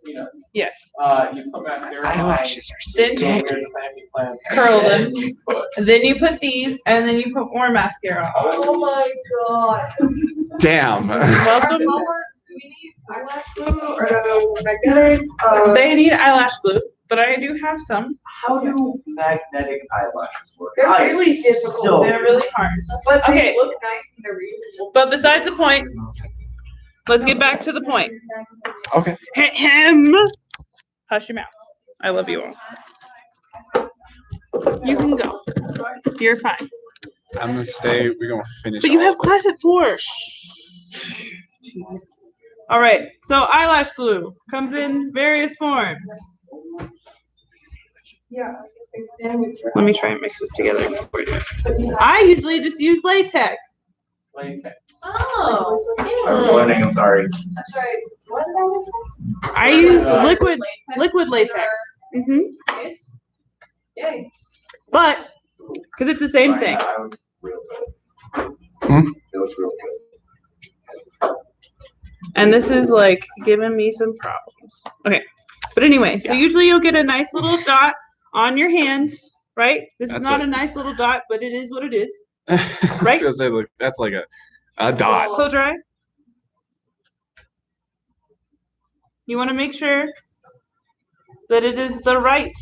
S5: you know,
S2: yes.
S5: you put mascara on.
S3: Eyelashes are
S2: Then
S3: sticky.
S2: curl them.
S5: And you put,
S2: And then you put these and then you put more mascara on.
S6: Oh my god.
S3: Damn.
S2: Welcome.
S6: Do we need eyelash glue or magnetic?
S2: They need eyelash glue, but I do have some.
S4: How do magnetic eyelashes work?
S6: They're
S4: I
S6: really difficult.
S4: so-
S2: They're really hard.
S6: But
S2: Okay.
S6: they look nice and they're reusable.
S2: But besides the point, let's get back to the point.
S3: Okay.
S2: Him. Hush your mouth. I love you all. You can go. You're fine.
S3: I'm gonna stay. We're gonna finish.
S2: But you
S3: all
S2: have
S3: of
S2: class at 4. All right. So eyelash glue comes in various forms.
S6: Yeah. it's a sandwich.
S2: Let me try and mix this together before we do it. I usually just use latex.
S5: latex.
S6: Oh.
S4: I'm sorry.
S6: I'm sorry. What?
S2: I use liquid latex.
S6: It's. Yay.
S2: But because it's the same thing.
S4: That was real good.
S3: Hmm?
S4: It was real good.
S2: And this is like giving me some problems. Okay. But anyway, so usually you'll get a nice little dot on your hand, right? This is
S3: That's
S2: not
S3: it.
S2: a nice little dot, but it is what it is.
S3: I
S2: Right?
S3: was gonna say, look, that's like a dot.
S2: Close your eye. You want to make sure that it is the right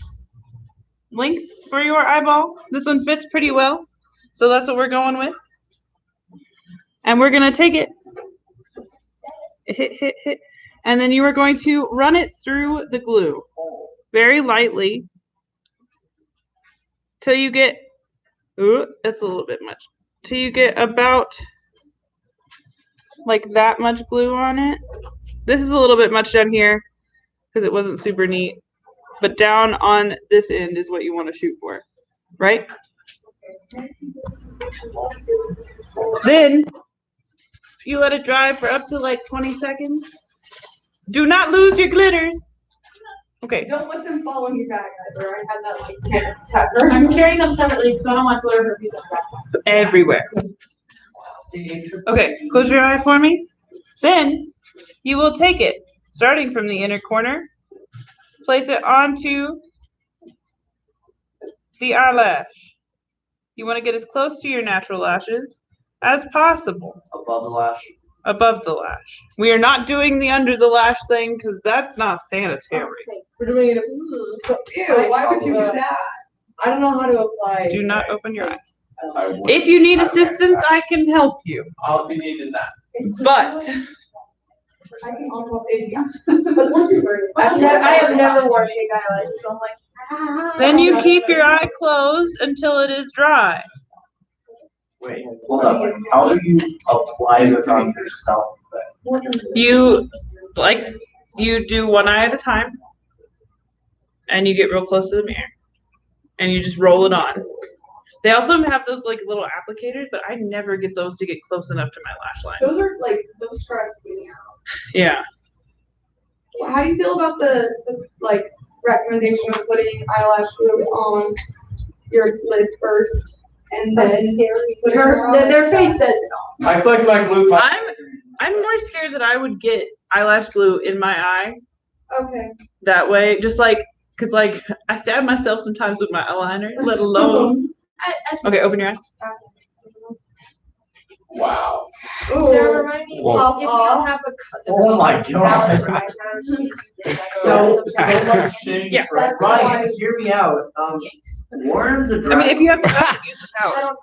S2: length for your eyeball. This one fits pretty well, so that's what we're going with. And we're gonna take it, hit, and then you are going to run it through the glue very lightly till you get, ooh, that's a little bit much, till you get about like that much glue on it. This is a little bit much down here because it wasn't super neat, but down on this end is what you want to shoot for, right? Then you let it dry for up to like 20 seconds. Do not lose your glitters. Okay.
S6: Don't let them fall in your bag either. I had that like tucker.
S1: I'm carrying them separately because I don't want glitter herpes on the back.
S2: Everywhere. Okay, close your eye for me. Then you will take it, starting from the inner corner, place it onto the eyelash. You want to get as close to your natural lashes as possible,
S4: Above the lash.
S2: above the lash. We are not doing the under the lash thing because that's not sanitary.
S7: We're doing it. So,
S6: Ew, why would you do that?
S7: I don't know how to apply.
S2: Do not open your eye.
S5: I would-
S2: If you need assistance, I can help you.
S5: I'll be needing that.
S2: But
S6: I can also yeah. But once you burn it,
S7: I have never worn fake eyelashes, so I'm like,
S2: then you keep your eye closed until it is dry.
S4: Wait, hold up. Like, how do you apply this on yourself then?
S2: You do one eye at a time, and you get real close to the mirror, and you just roll it on. They also have those like little applicators, but I never get those to get close enough to my lash line.
S6: those are like those stress me out.
S2: Yeah.
S6: How do you feel about the like recommendation of putting eyelash glue on your lid first and then put their face says it all.
S5: I feel like my glue.
S2: I'm more scared that I would get eyelash glue in my eye
S6: Okay.
S2: that way, just like, cause like I stab myself sometimes with my eyeliner, let alone. Okay, open your eye.
S5: Wow.
S6: Sarah, remind me
S3: Whoa.
S6: if you don't have a
S4: Oh my god.
S5: So much change.
S2: Yeah.
S5: Right?
S4: Ryan, hear me out. Worms are
S2: I
S4: dry.
S2: mean, if you have the power, use the power.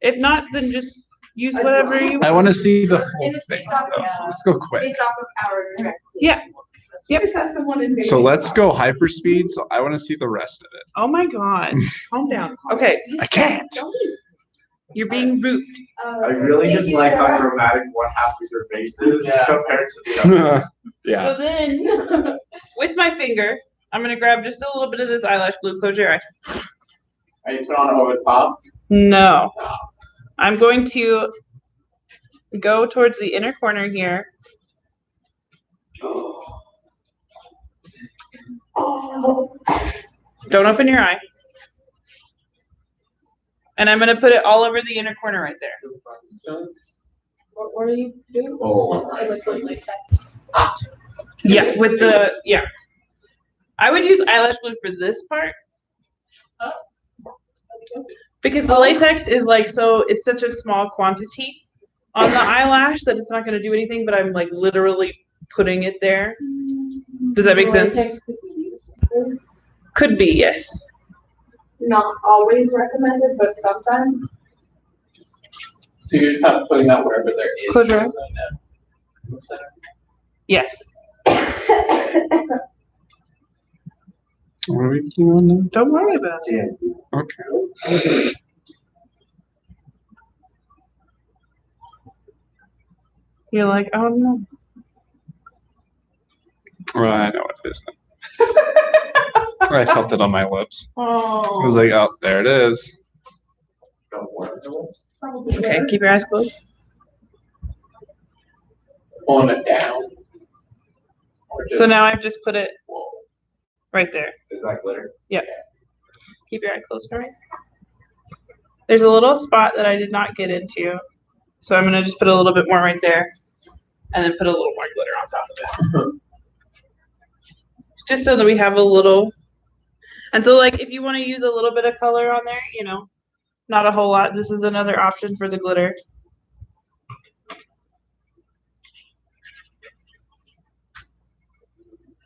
S2: If not, then just use whatever you
S3: I
S2: want.
S3: want to see the full
S6: And it's
S3: thing,
S6: based off
S3: though,
S6: of-
S3: so let's go quick.
S6: based off of our directly.
S2: Yeah.
S6: You just have someone in
S3: So let's go hyperspeed. So I want to see the rest of it.
S2: Oh my God, calm down. Okay,
S3: I can't.
S2: you're being rude.
S4: I really
S6: Thank
S4: just
S6: you,
S4: like how
S6: Sarah.
S4: dramatic one half of your face is
S5: Yeah.
S4: compared to the other.
S3: Yeah.
S2: So then, with my finger, I'm gonna grab just a little bit of this eyelash glue. Close your eye.
S5: Are you put on over the top?
S2: No. I'm going to go towards the inner corner here. Don't open your eye. And I'm gonna put it all over the inner corner right there.
S7: What are you doing?
S4: Oh.
S1: It was with latex.
S2: Yeah, with the, yeah. I would use eyelash glue for this part. Because the latex is like, so it's such a small quantity on the eyelash that it's not gonna do anything, but I'm like literally putting it there. Does that make sense?
S6: Latex could be used as glue.
S2: Could be, yes.
S6: Not always recommended, but sometimes.
S5: So you're just kind of putting that wherever there is.
S2: Close your eye.
S5: glue in the center.
S2: Yes.
S3: What are we doing now?
S2: Don't worry about it.
S4: Damn.
S3: Okay.
S2: You're like, oh no.
S3: Well, I know what it is now. I felt it on my lips. I was
S2: Oh.
S3: like, oh, there it is.
S4: Don't worry.
S2: Okay, keep your eyes closed.
S5: Pulling it down. Or
S2: So
S5: just-
S2: now I've just put it right there.
S4: Is that glitter?
S2: Keep your eye closed for me. There's a little spot that I did not get into. So I'm gonna just put a little bit more right there. And then put a little more glitter on top of it. Just so that we have a little. And so like if you want to use a little bit of color on there, you know, not a whole lot. This is another option for the glitter.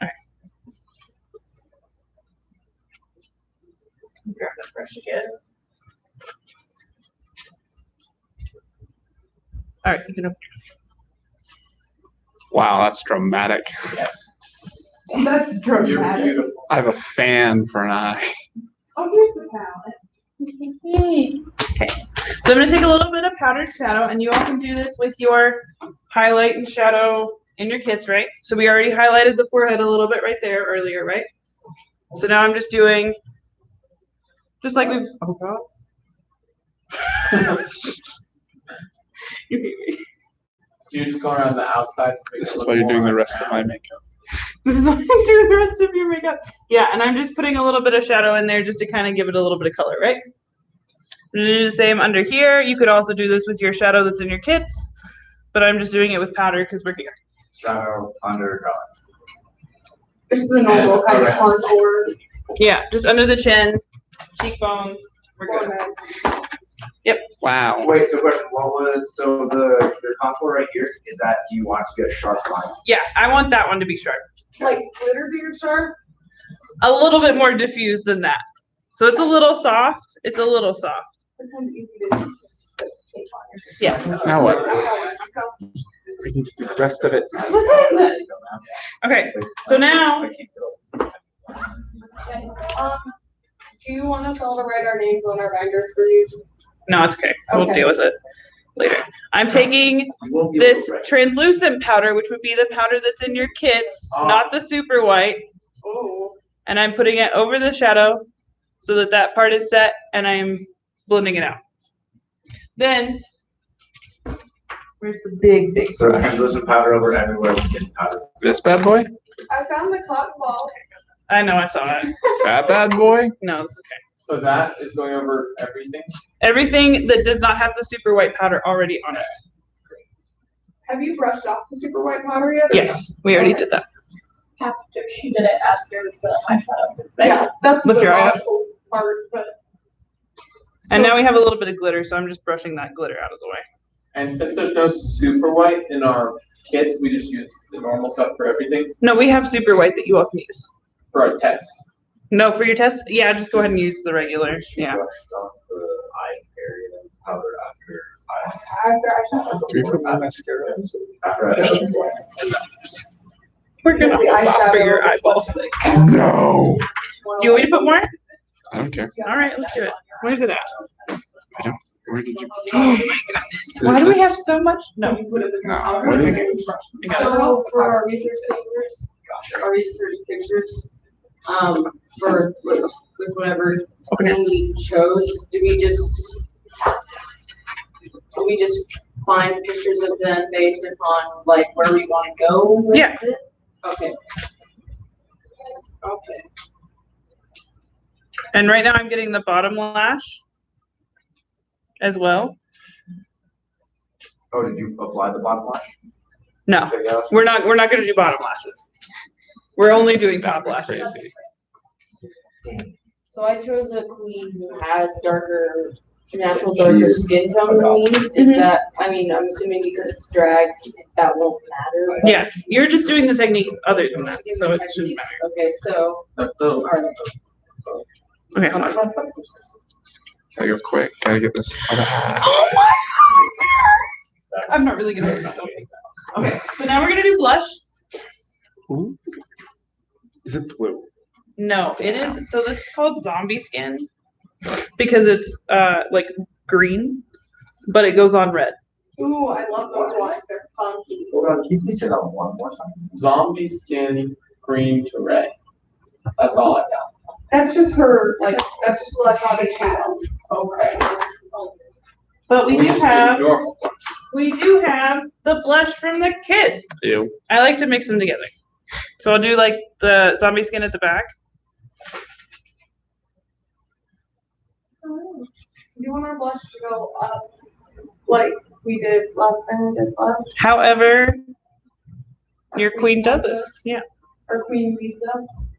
S2: Alright. Grab that brush again. Alright, you can open.
S3: Wow, that's dramatic.
S6: That's
S5: You're
S6: dramatic.
S5: beautiful.
S3: I have a fan for an eye.
S6: Oh, here's the palette.
S2: Okay, so I'm gonna take a little bit of powdered shadow, and you all can do this with your highlight and shadow in your kits, right? So we already highlighted the forehead a little bit right there earlier, right? So now I'm just doing, just like we've, oh god. You hate me.
S5: So you're just going around the outside. To make
S3: This
S5: it
S3: is
S5: look
S3: why you're doing
S5: more
S3: the rest of my
S5: round.
S3: makeup.
S2: This is what I do the rest of your makeup. Yeah, and I'm just putting a little bit of shadow in there just to kind of give it a little bit of color, right? I'm gonna do the same under here. You could also do this with your shadow that's in your kits, but I'm just doing it with powder because we're here.
S4: Shadow, under, God.
S6: Just the normal kind of
S5: Around.
S6: contour.
S2: Yeah, just under the chin, cheekbones. We're good.
S6: forehead.
S3: Wow.
S4: Wait, so question, what was, so the contour right here, is that, do you want to get a sharp line?
S2: Yeah, I want that one to be sharp.
S6: Like glitter beard sharp.
S2: A little bit more diffused than that. So it's a little soft. It's a little soft.
S6: It's kind of easy to do, just put tape on your face.
S2: Yeah.
S3: Now what?
S4: We can do the rest of it.
S2: Okay, so now,
S6: Do you want us all to write our names on our binders for you?
S2: no, it's okay. We'll
S6: Okay.
S2: deal with it later. I'm taking
S4: You won't be able
S2: this
S4: to write.
S2: translucent powder, which would be the powder that's in your kits,
S5: Oh.
S2: not the super white.
S6: Oh.
S2: And I'm putting it over the shadow so that that part is set, and I'm blending it out. Then, where's the big
S4: So
S2: brush?
S4: translucent powder over everywhere we can powder.
S3: This bad boy?
S6: I found the cotton ball.
S2: I know, I saw it.
S3: That bad boy?
S2: No, it's okay.
S5: So that is going over everything.
S2: Everything that does not have the super white powder already on it.
S6: Have you brushed off the super white powder yet?
S2: Yes, we already did that.
S1: After, she did it after the eyeshadow.
S6: Yeah, that's
S2: Lift
S6: the
S2: your eye up.
S6: logical part, but.
S2: And now we have a little bit of glitter, so I'm just brushing that glitter out of the way.
S5: And since there's no super white in our kits, we just use the normal stuff for everything
S2: No, we have super white that you all can use.
S5: for our test.
S2: No, for your test, yeah, just go ahead and use the regular. Yeah.
S4: Brushed off the eye area, then powder after eye.
S6: After eyeshadow.
S3: Do we put my mascara?
S4: After eyeshadow.
S2: We're gonna
S6: The eyeshadow
S2: for your
S6: is
S2: eyeballs.
S6: what's-
S3: No.
S2: Do you want me to put more?
S3: I don't care.
S2: All right, let's do it. Where's it at?
S3: Where did you?
S2: Oh my goodness. Why do we have so much? No.
S6: You put it in the
S3: No,
S6: powder.
S3: what is
S2: it? I got it.
S7: So for our research pictures, for like, we with whatever name we chose, do we just find pictures of them based upon like where we want to go with
S2: Yeah.
S7: it? Okay. Okay.
S2: And right now I'm getting the bottom lash as well.
S4: Oh, did you apply the bottom lash?
S2: No,
S4: Anything else?
S2: we're not gonna do bottom lashes. We're only doing top lashes.
S7: So I chose a queen who has natural darker skin tone than me. Is
S2: Mhm.
S7: that, I mean, I'm assuming because it's drag, that won't matter.
S2: Yeah, you're just doing the techniques other than that, so it shouldn't matter.
S7: Okay, so,
S5: That's so.
S7: alright.
S2: Okay, hold on.
S3: Gotta go quick. Gotta get this.
S2: I'm not really gonna. Okay, so now we're gonna do blush.
S3: Ooh. Is it blue?
S2: No, it is. So this is called zombie skin because it's like green, but it goes on red.
S6: Ooh, I love those ones. They're funky.
S4: Hold on, can you say that one more time?
S5: Zombie skin, green to red. That's all I got.
S6: That's just her, like, that's just like how they have.
S5: Okay.
S2: But we do
S5: just
S2: have
S5: use normal.
S2: the blush from the kid.
S3: Ew.
S2: I like to mix them together. So I'll do like the zombie skin at the back.
S6: Do you want our blush to go up like we did last time we did blush?
S2: However,
S6: Our
S2: your queen does it.
S6: wants us,
S2: Yeah.
S6: Our queen leads us,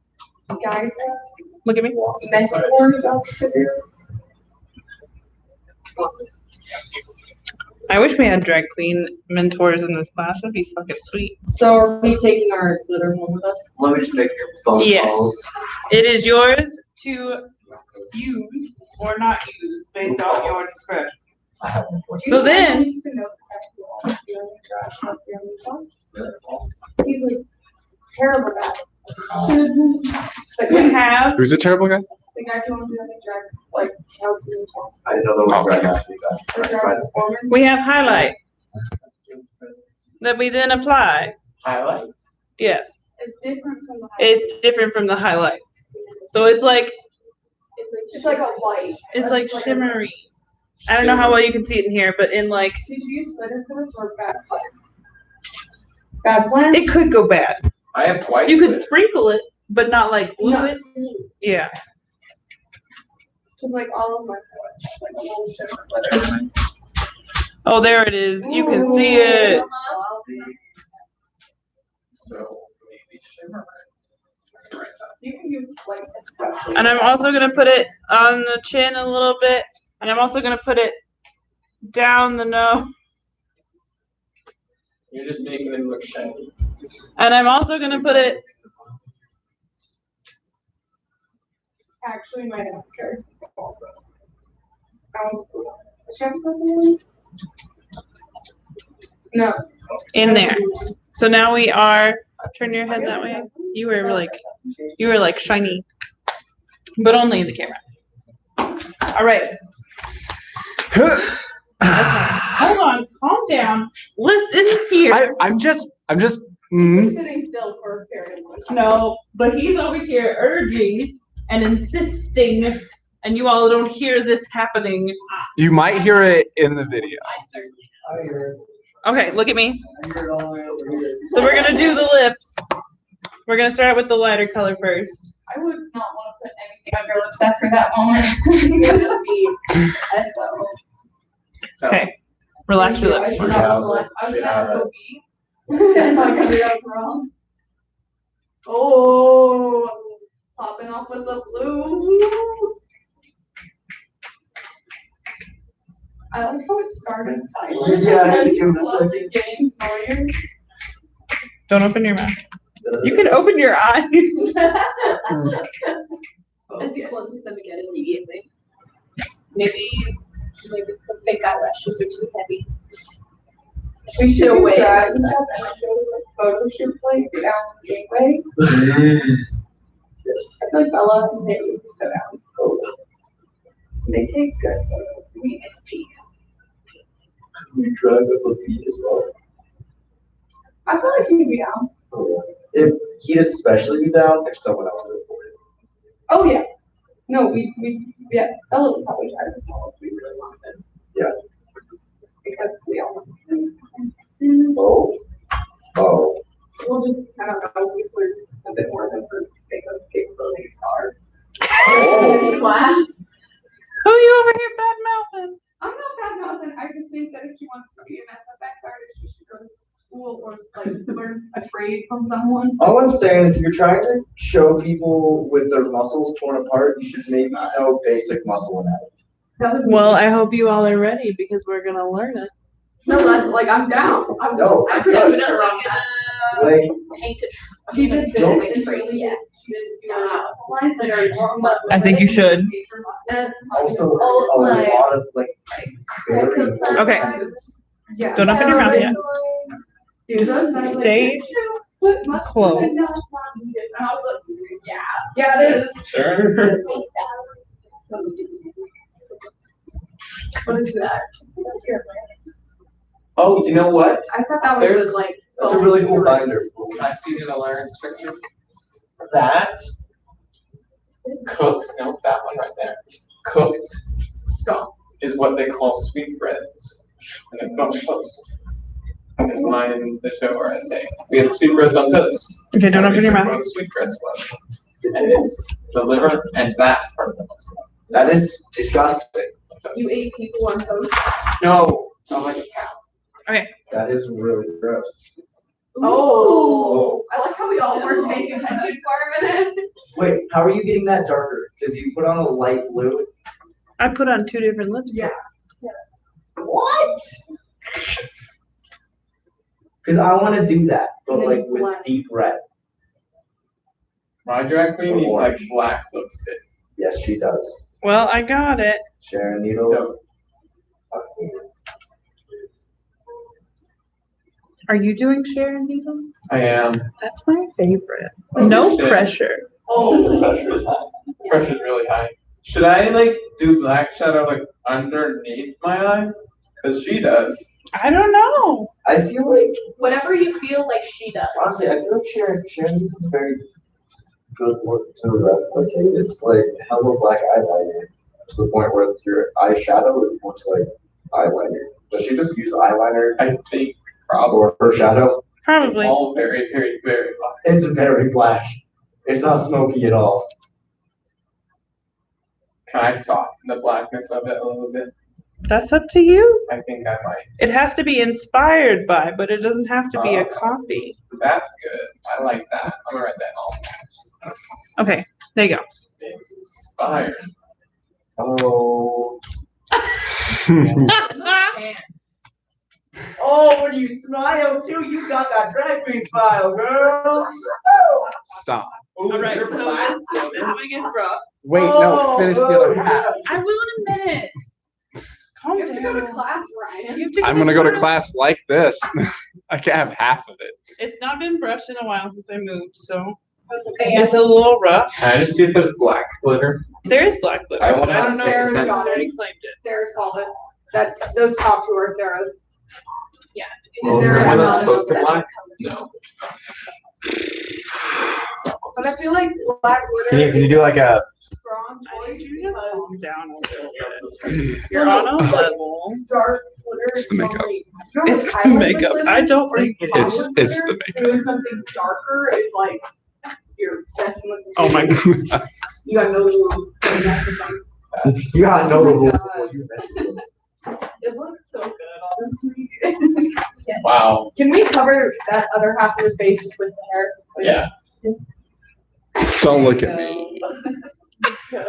S6: guides us,
S2: Look at me.
S6: mentors us to do.
S2: I wish we had drag queen mentors in this class. That'd be fucking sweet.
S7: So are we taking our glitter home with us?
S4: Let me just make your phone
S2: Yes.
S4: calls.
S2: It is yours to use or not use based on your discretion.
S4: I have one question.
S2: So then,
S6: He needs to know that you always feel like trash, not feeling trash. He's a terrible guy. But
S2: we
S6: the
S2: have
S3: Who's a terrible guy?
S6: guy who wants to have a drag, like, Chelsea and Tom.
S4: I didn't know there was drag actually
S6: The
S4: that.
S6: drag performance.
S2: we have highlight that we then apply.
S5: Highlight.
S2: Yes,
S6: It's different from the.
S2: it's different from the highlight. So it's like
S6: It's like a light.
S2: it's like shimmery. I don't know how well you can see it in here, but in like
S6: Did you use glitter for this or bad plan? Bad plan?
S2: it could go bad.
S5: I have white.
S2: You could
S5: glitter.
S2: sprinkle it, but not like glue
S6: No.
S2: it. Yeah.
S6: Just like all of my colors, like a little shimmer glitter.
S2: Oh, there it is. You can see it.
S5: So maybe shimmer. Right.
S6: You can use like especially.
S2: And I'm also gonna put it on the chin a little bit, and I'm also gonna put it down the nose,
S5: You're just making it look shiny.
S2: and I'm also gonna put it.
S6: Actually, my mascara. Shampoo? No.
S2: In there. So now we are. Turn your head that way. You were like shiny, but only in the camera. All right. Okay. Hold on. Calm down. Listen here.
S3: I'm just.
S6: Sitting still for a period of time.
S2: No, but he's over here urging and insisting, and you all don't hear this happening.
S3: You might hear it in the video.
S2: I certainly.
S4: I hear
S2: Okay, look at me.
S4: it all the way over here.
S2: So we're gonna do the lips. We're gonna start with the lighter color first.
S6: I would not want to put anything on your lips after that moment. It would just be SO.
S2: Okay, relax your lips.
S6: I
S2: for
S6: should
S2: me.
S6: not have I was gonna SOB. And like everything else wrong. Oh, popping off with the blue. I like how it started silent.
S4: Yeah, I
S6: and
S4: think it was
S6: slowly
S4: like-
S6: getting noisier.
S2: Don't open your mouth. You can open your eyes.
S1: That's the closest that we get immediately. Maybe the fake eyelashes are too heavy.
S6: We should
S1: No
S6: do
S1: way.
S6: that. And photo shoot place down Gateway.
S4: Yes.
S6: I feel like Bella and Haley would sit down. They take good photos. We
S4: We drag up a beat as well.
S6: I feel like he'd be down.
S4: If he'd especially be down if someone else is for it.
S6: Oh yeah. No, yeah, Ella would probably try this all if we really wanted.
S4: Yeah.
S6: Except we all.
S4: Oh.
S6: We'll just, I don't know, if we're a bit more than for capabilities are.
S4: Oh.
S1: Class.
S2: Who are you over here bad mouthing?
S6: I'm not bad mouthing, I just think that if she wants to be an SFX artist, she should go to school or like learn a trade from someone.
S4: All I'm saying is if you're trying to show people with their muscles torn apart, you should maybe know basic muscle anatomy.
S6: That was
S2: Well, I hope you all are ready because we're gonna learn it.
S6: no, that's like, I'm down.
S4: No,
S6: I'm
S4: I'm
S6: definitely
S1: Definitely
S6: wrong.
S1: gonna
S4: Like,
S1: paint it.
S6: She did
S4: Don't-
S6: this instantly, yeah. She didn't do muscle lines, but her muscle.
S2: I think you should.
S4: also
S1: Oh,
S4: a
S1: my.
S4: lot of like very.
S2: Okay.
S6: Yeah.
S2: Don't open your mouth yet.
S6: Dude,
S2: Just
S6: that's like-
S2: stay
S6: What muscle?
S2: closed.
S6: I know it's not needed. And I was like, yeah. Yeah, it is.
S5: Sure.
S6: What is that?
S5: Oh, you know what?
S6: I thought that was
S5: There's-
S6: just like.
S4: That's a really cool binder.
S5: Can I see the Larynx picture? That cooked, no, that one right there. Cooked
S6: Stop.
S5: is what they call sweetbreads. And it's not toast. And there's a line in the show where I say, we had sweetbreads on toast.
S2: Okay, don't open your
S5: Research
S2: mouth.
S5: What sweetbreads was. And it's the liver and that part of the muscle.
S4: That is disgusting.
S6: You ate people on toast?
S5: No, I'm like a cow.
S4: That is really gross.
S6: Oh, I like how we all were paying attention for a minute.
S4: Wait, how are you getting that darker? Because you put on a light blue.
S2: I put on 2 different lipsticks.
S6: Yeah.
S4: What? Because I want to do that, but like with
S6: Black.
S4: deep red.
S5: My drag queen needs like black lipstick.
S4: Yes, she does.
S2: Well, I got it.
S4: Sharon Needles.
S2: Are you doing Sharon Needles?
S5: I am.
S2: That's my favorite. No
S5: Shit.
S2: pressure.
S5: Oh, pressure is high. Pressure is really high. Should I like do black shadow like underneath my eye? Cause she does.
S2: I don't know.
S4: I feel like,
S1: Whatever you feel like she does.
S4: honestly, I feel like Sharon Needles is a very good look to replicate. It's like hello black eyeliner to the point where your eyeshadow looks like eyeliner. Does she just use eyeliner
S5: I think probably.
S4: or her shadow?
S5: It's
S2: Probably.
S5: all very, very, very black.
S4: It's very black. It's not smoky at all.
S5: Can I soften the blackness of it a little bit?
S2: That's up to you.
S5: I think I might.
S2: It has to be inspired by, but it doesn't have to be a copy.
S5: That's good. I like that. I'm gonna write that in all caps.
S2: Okay, there you go.
S5: Inspired.
S4: Oh. Oh, when you smile too, you got that drag queen smile, girl.
S3: Stop.
S5: Ooh,
S2: All right,
S5: you're
S2: so
S5: black.
S2: this wing is rough.
S3: Wait,
S6: Oh,
S3: no, finish the other half.
S2: I will in a minute. Calm
S6: You have to go to
S2: down.
S6: class, Ryan.
S2: You have to
S3: I'm gonna go to
S2: class.
S3: class like this. I can't have half of it.
S2: It's not been brushed in a while since I moved, so
S6: That's okay.
S2: it's a little rough.
S5: Can I just see if there's black glitter?
S2: There is black glitter,
S5: I
S2: but
S5: wanna
S2: I don't know if
S6: Sarah's
S2: it's
S6: got
S2: already
S6: it.
S2: claimed it.
S6: Sarah's called it. That, those top two are Sarah's.
S2: Yeah.
S5: Well, is
S6: There
S5: there
S6: are
S5: one that's
S6: none
S5: close to
S6: that-
S5: black? No.
S6: But I feel like black glitter.
S4: Can you do like a?
S6: Strong
S2: I need
S6: choice
S2: you to
S6: because
S2: calm down a little bit. You're on a level.
S6: dark glitter
S3: It's
S6: is
S3: the makeup.
S6: normally. You know,
S2: It's
S6: with
S2: the
S6: highlight
S2: makeup.
S6: glitter
S2: I don't
S6: or
S2: think it
S6: powder
S3: is. It's
S6: glitter,
S3: the makeup.
S6: Doing something darker is like your best one.
S2: Oh my god.
S6: You got no room. That's the thing.
S4: You got no rules.
S6: It looks so good, honestly.
S5: Wow.
S6: Can we cover that other half of his face just with the hair? Like,
S5: Yeah.
S3: Don't look at me.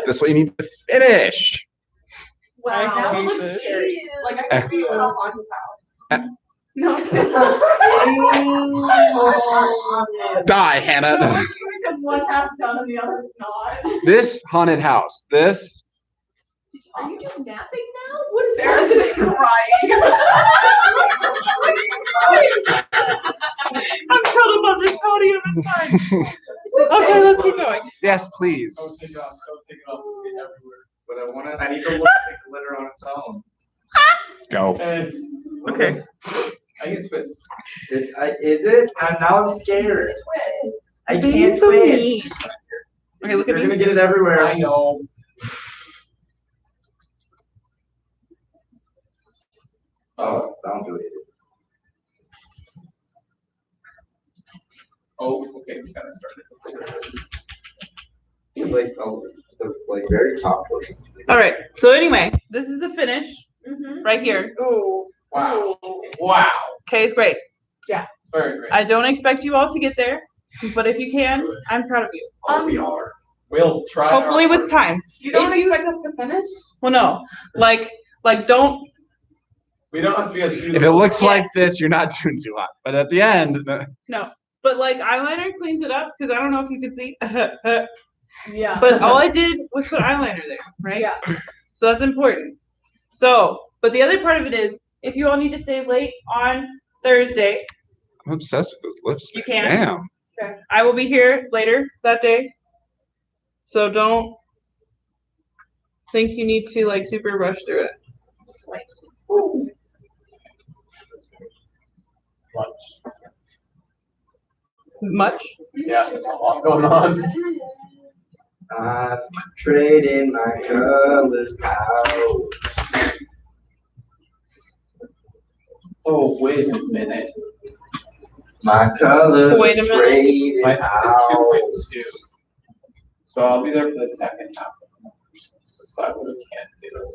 S3: This way you need to finish.
S6: Wow,
S2: I
S6: now it
S2: hate
S6: looks
S2: this.
S6: scary. Like I can see you in a haunted house. No.
S3: Die, Hannah.
S6: Because one half's done and the other's not.
S3: This haunted house. This.
S1: Are you just napping now? What is
S6: Sarah's just crying.
S2: I'm thrilled about this podium, it's fine. Okay, let's keep going.
S3: Yes, please.
S5: Go take it off. Go take it off. Get everywhere.
S4: But I need to look like glitter on its own.
S3: Go.
S5: And
S2: Okay.
S5: I get twists.
S4: Is it? Now I'm scared. I
S2: Being
S4: can't
S2: so
S4: twist.
S2: mean. Okay, look
S4: You're
S2: at
S4: gonna
S2: me.
S4: get it everywhere.
S5: I know.
S4: Oh, that'll do it easy.
S5: Oh, okay, we gotta start it.
S4: It's like, oh, the like very top portion.
S2: All right. So anyway, this is the finish
S6: Mhm.
S2: right here.
S6: Ooh.
S5: Wow.
S6: Ooh.
S5: Wow.
S2: Okay, it's great.
S5: It's very great.
S2: I don't expect you all to get there, but if you can, I'm proud of you.
S4: We are.
S5: We'll try. our
S2: Hopefully with
S5: hardest.
S2: time.
S6: You don't
S2: If you-
S6: expect us to finish?
S2: Well, no, like don't.
S5: We don't have to be as
S3: If it looks like this, you're not doing too hot. But at the end,
S2: No, but like eyeliner cleans it up because I don't know if you can see.
S6: Yeah.
S2: But all I did was put eyeliner there, right?
S6: Yeah.
S2: So that's important. So, but the other part of it is, if you all need to stay late on Thursday,
S3: I'm obsessed with those lipsticks.
S2: You can.
S3: Damn.
S2: I will be here later that day. So don't think you need to like super rush through it.
S5: Much.
S2: Much.
S5: Yeah, there's a lot going on.
S4: I'm trading my colors out.
S5: Oh, wait a minute.
S4: My colors
S2: Wait a
S4: are
S2: minute.
S4: trading
S5: My is
S4: out.
S5: 2.2. So I'll be there for the second half of the month. So I really can't do this.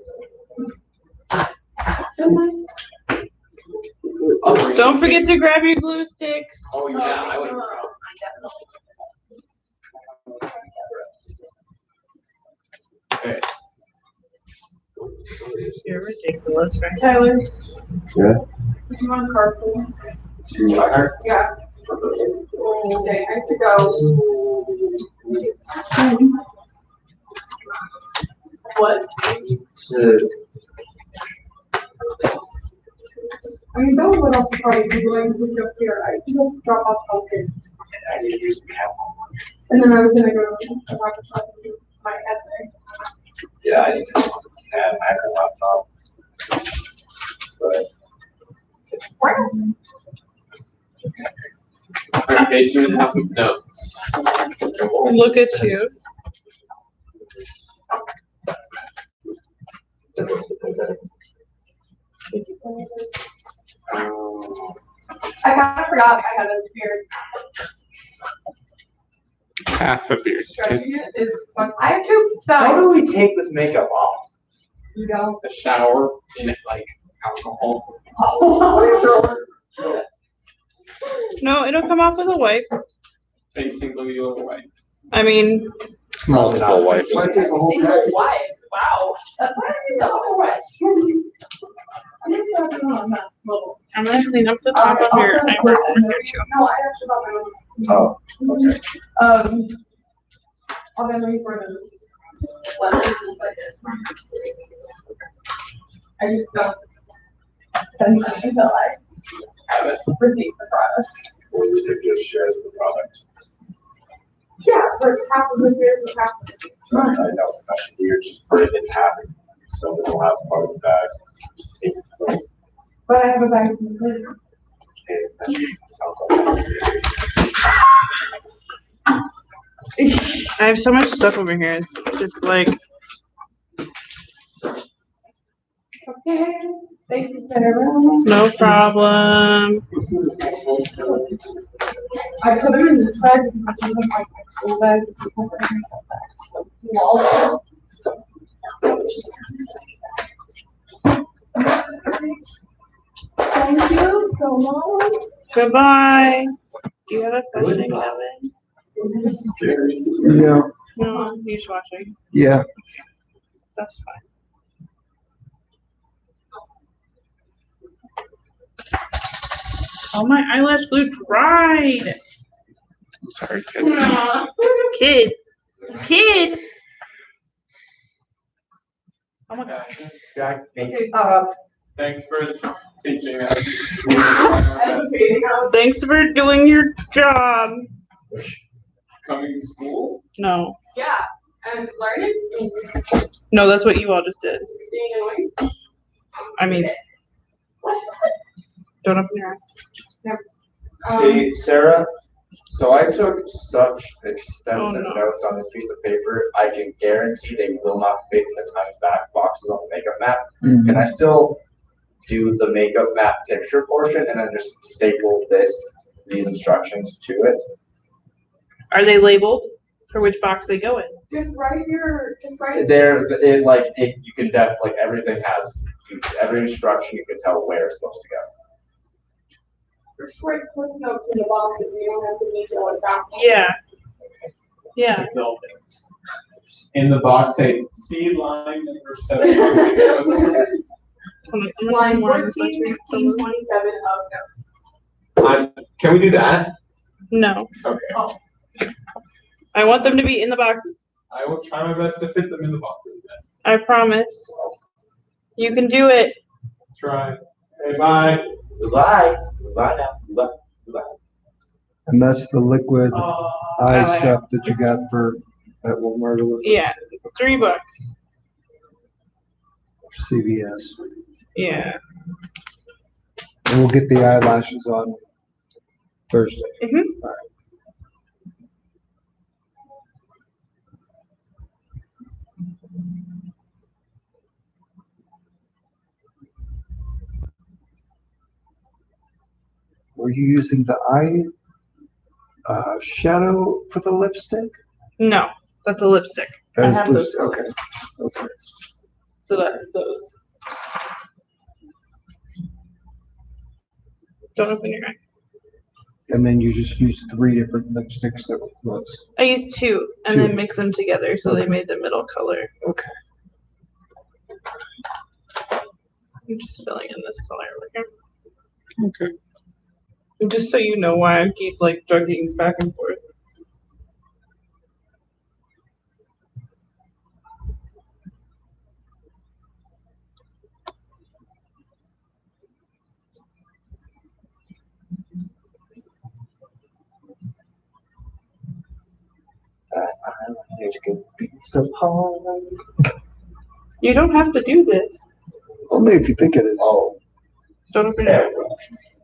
S2: Don't forget to grab your glue sticks.
S5: Oh, yeah, I would. Okay.
S2: You're ridiculous, right?
S6: Tyler.
S4: Yeah.
S6: Is you on carpool?
S4: To where?
S6: Yeah. Okay, I have to go. What?
S4: To
S6: I mean, Bill would also probably be going to pick up here. I can drop off pumpkins.
S4: I need to do some count.
S6: And then I was gonna go to the market shop and do my essay.
S4: Yeah, I need to add my laptop. But
S5: Alright, page 2.5 of notes.
S2: Look at you.
S6: I kind of forgot I had a beard.
S3: Half a beard.
S6: Stretching it is fun. I have two
S4: how
S6: sides.
S4: do we take this makeup off?
S6: You don't.
S5: A shower in like alcohol.
S2: No, it'll come off with a wipe.
S5: Basically, you're away.
S2: I mean,
S3: Multiple wipes.
S4: Might take a whole
S1: Single
S4: day.
S1: wipe, wow, that's why I need double wipe.
S2: I'm gonna clean up the top of your eyebrow over here too.
S6: No, I actually got my own.
S4: Oh, okay.
S6: I'll get ready for those. Lemons and like this. I just don't send money until I
S5: Have it.
S6: receive the product.
S4: Or you could just share the product.
S6: Yeah, like half of the beers and half of the.
S4: I know, you're just put it in half, so they don't have part of the bag. Just take it.
S6: But I have a bag of beers.
S4: Okay, that just sounds like necessary.
S2: I have so much stuff over here. It's just like,
S6: Okay, thank you, Sarah.
S2: no problem.
S6: I put them in this bag because this isn't like my school bag, this is my makeup bag. Wall. Thank you so much.
S2: Goodbye. Do you have a question, Kevin?
S4: Scary.
S3: No.
S2: No, he's watching.
S3: Yeah.
S2: That's fine. Oh, my eyelash glue dried.
S3: I'm sorry, kid.
S2: Kid. Kid. Oh my god.
S4: Jack,
S6: Okay.
S5: Thanks for teaching us.
S2: Thanks for doing your job.
S5: Coming to school?
S2: No.
S6: Yeah, and learning,
S2: No, that's what you all just did.
S6: being annoying.
S2: I mean, don't open your eyes.
S4: Hey, Sarah, So I took such extensive
S2: Oh, no.
S4: notes on this piece of paper, I can guarantee they will not fit in the Times back boxes on the makeup map. Can I still do the makeup map picture portion and then just staple these instructions to it?
S2: Are they labeled for which box they go in?
S6: Just write
S4: You can like everything has, every instruction you can tell where it's supposed to go.
S6: Just write quick notes in the boxes, you don't have to detail it down.
S2: Yeah. Yeah.
S5: Buildings. In the box, say, see line number 7. Okay,
S6: Line 14, 16, 27 of notes.
S5: can we do that?
S2: No.
S5: Okay.
S2: I want them to be in the boxes.
S5: I will try my best to fit them in the boxes then.
S2: I promise. You can do it.
S5: Try. Okay, bye.
S4: Goodbye. Goodbye now. Goodbye. Goodbye.
S8: And that's the liquid
S2: Oh,
S8: eye
S2: I-
S8: stuff that you got for that Walmart or
S2: Yeah. $3.
S8: CVS.
S2: Yeah.
S8: And we'll get the eyelashes on Thursday.
S2: Mhm.
S8: Were you using the eye shadow for the lipstick?
S2: No, that's a lipstick. I
S8: That is
S2: have those.
S8: Okay. Okay.
S2: So that's those. Don't open your eye.
S8: And then you just use 3 different lipsticks that were close.
S2: I used 2 and
S8: 2.
S2: then mix them together so they made the middle color.
S8: Okay.
S2: I'm just filling in this color over here.
S8: Okay.
S2: Just so you know why I keep like drugging back and forth. You don't have to do this.
S8: Only if you think it is.
S4: Oh,
S2: Don't open your eye.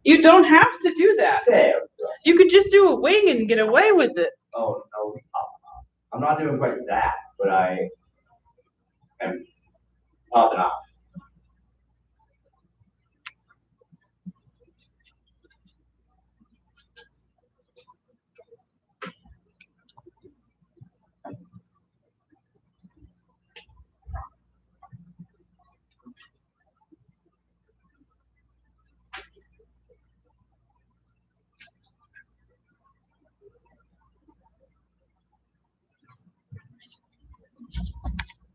S2: You don't have to do that.
S4: Sarah.
S2: You could just do a wing and get away with it.
S4: Oh, no. I'm not doing quite that, but I am popping off.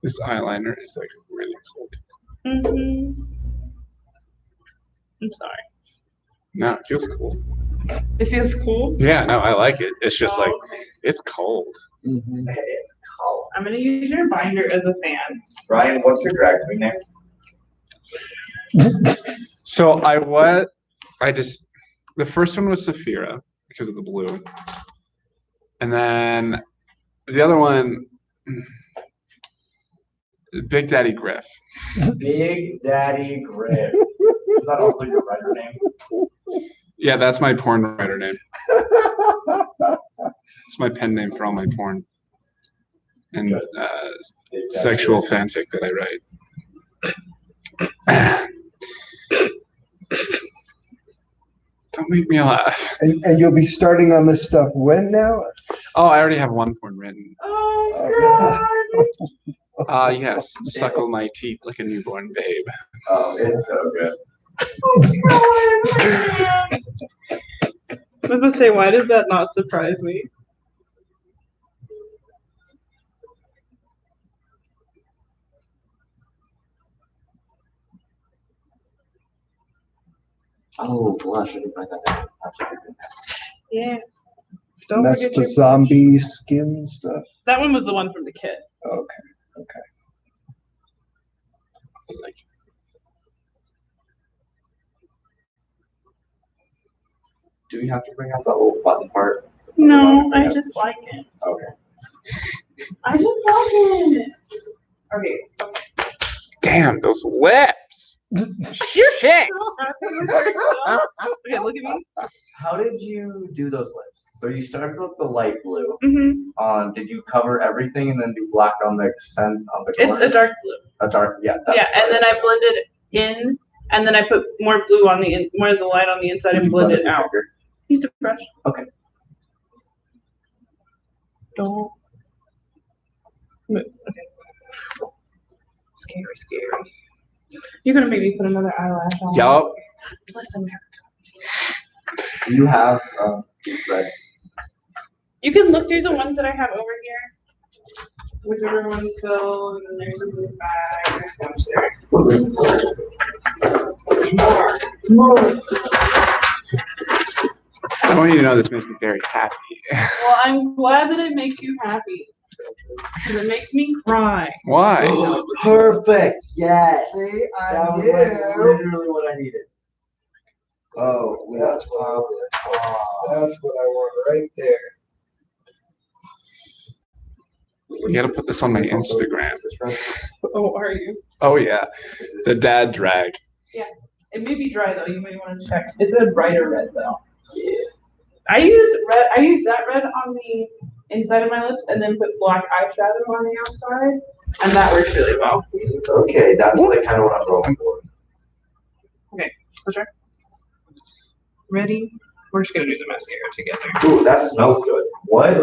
S3: This eyeliner is like really cold.
S2: Mm-hmm. I'm sorry.
S3: No, it feels cool.
S2: It feels cool.
S3: Yeah, no, I like it. It's just like,
S2: Oh, okay.
S3: it's cold.
S8: Mm-hmm.
S4: It's cold.
S2: I'm gonna use your binder as a fan.
S4: Ryan, what's your drag queen name?
S3: So the first one was Saphira because of the blue. And then the other one, Big Daddy Griff.
S4: Big Daddy Griff. Is that also your writer name?
S3: Yeah, that's my porn writer name. It's my pen name for all my porn and
S4: Big Daddy
S3: sexual
S4: Griff.
S3: fanfic that I write. Don't make me laugh.
S8: And you'll be starting on this stuff when now?
S3: Oh, I already have one porn written.
S8: Oh,
S3: Yes, suckle my teeth like a newborn babe.
S4: Oh, it's so good.
S2: I was gonna say, why does that not surprise me?
S4: Oh, blush. I didn't write that down.
S2: Yeah.
S8: And
S2: Don't
S8: that's
S2: forget
S8: the
S2: your
S8: zombie skin stuff.
S2: That one was the one from the kit.
S8: Okay.
S3: I was like,
S4: Do we have to bring out the little button part?
S2: No, I just like it.
S4: Okay.
S2: I just like it. Okay.
S3: damn, those lips.
S2: You're shit. Okay, look at me.
S4: How did you do those lips? So you started with the light blue. Did you cover everything and then do black on the accent on the corner?
S2: It's a dark blue.
S4: A dark, yeah.
S2: Yeah, and then I blended it in, and then I put more blue on the more of the light on the inside and blended it out. Use a brush.
S4: Okay.
S2: Don't move. Okay. Scary. You're gonna make me put another eyelash on.
S3: Yup.
S2: Listen.
S4: Do you have deep red?
S2: You can look through the ones that I have over here. Whichever ones go, and then there's some in this bag, there's some
S3: I want you to know this makes me very happy.
S2: Well, I'm glad that it makes you happy. Because it makes me cry.
S3: Why?
S4: Perfect. Yes.
S8: See,
S4: That was literally what I needed. Oh,
S8: That's what I want. That's what I want right there.
S3: We gotta put this on my Instagram.
S2: Oh, are you?
S3: Oh yeah, the dad drag.
S2: It may be dry though. You may want to check. It's a brighter red though. Yeah. I use that red on the inside of my lips and then put black eyeshadow on the outside, and that works really well.
S4: Okay, that's like kind of what I'm going for.
S2: Okay, let's try. Ready? We're just gonna do the mascara together.
S4: Ooh, that smells good. What?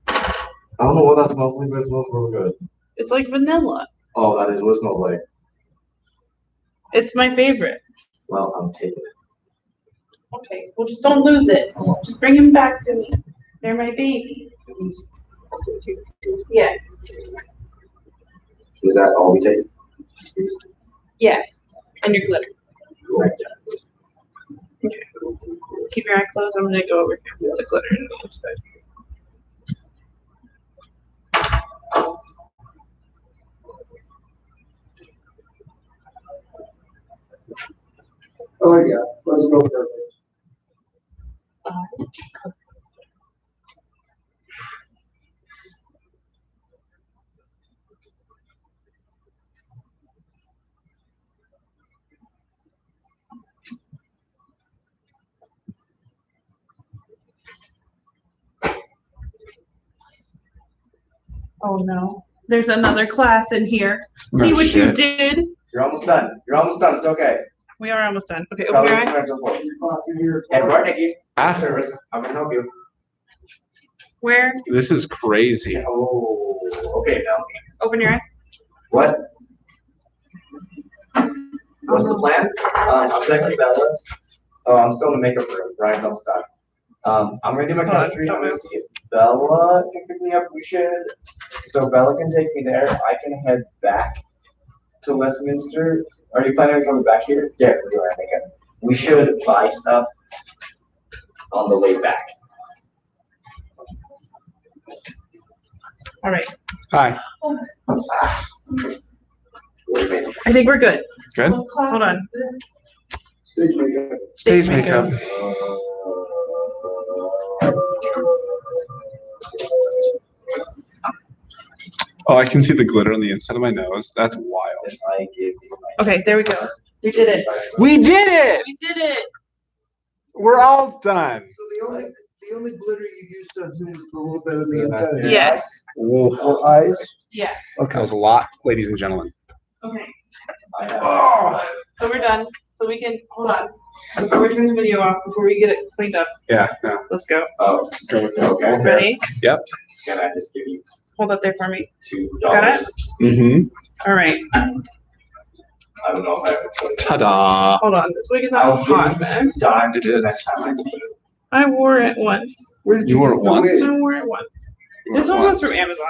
S4: I don't know what that smells like, but it smells real good.
S2: It's like vanilla.
S4: Oh, that is what it smells like.
S2: It's my favorite.
S4: Well, I'm taking it.
S2: Okay, well just don't lose it. Just bring them back to me. They're my babies. Yes.
S4: Is that all we take?
S2: Yes. And your glitter.
S4: Cool.
S2: Okay. Keep your eye closed. I'm gonna go over here with the glitter on the inside.
S8: Oh yeah, let's go for it.
S2: Oh no. There's another class in here. See
S3: No
S2: what you
S3: shit.
S2: did?
S4: You're almost done. You're almost done. It's okay.
S2: We are almost done. Okay, open your eye.
S4: Edward, Nikki.
S3: Ah.
S4: Service. I'm gonna help you.
S2: Where?
S3: This is crazy.
S4: Oh, okay now.
S2: Open your eye.
S4: What? What's the plan? I'm texting Bella. Oh, I'm still in the makeup room. Brian's almost done. I'm gonna do my chemistry. I'm gonna see if Bella can pick me up. We should. So Bella can take me there. I can head back to Westminster. Are you planning on coming back here? Yeah, we're doing our makeup. We should buy stuff on the way back.
S2: All right.
S3: Hi.
S4: What do you mean?
S2: I think we're good.
S3: Good.
S2: Hold on.
S8: Stage makeup.
S3: Stage makeup. Oh, I can see the glitter on the inside of my nose. That's wild.
S4: If I give you my
S2: Okay, there we go. We did it.
S3: We did it!
S2: We did it.
S3: We're all done.
S8: So the only glitter you used on him is a little bit of the inside of your
S2: Yes.
S3: Whoa.
S8: or eyes.
S2: Yeah.
S3: That was a lot, ladies and gentlemen.
S2: Okay.
S4: I have.
S3: Oh.
S2: So we're done. So we can hold on. Before we turn the video off, before we get it cleaned up,
S3: Yeah, no.
S2: let's go.
S4: Oh,
S3: Go with
S4: okay.
S2: Ready?
S4: Can I just give you
S2: Hold up there for me.
S4: $2?
S2: Got it?
S3: Mm-hmm.
S2: All right.
S4: I don't know if I have a choice.
S3: Ta-da.
S2: Hold on. This wig is
S4: I'll
S2: all
S4: give
S2: hot,
S4: you
S2: man.
S4: $2
S3: It
S4: the
S3: is.
S4: next time I see you.
S2: I wore it once.
S8: Where did
S3: You wore
S8: get
S3: it
S8: the
S3: once?
S8: wig?
S2: I wore it once. This one was from Amazon.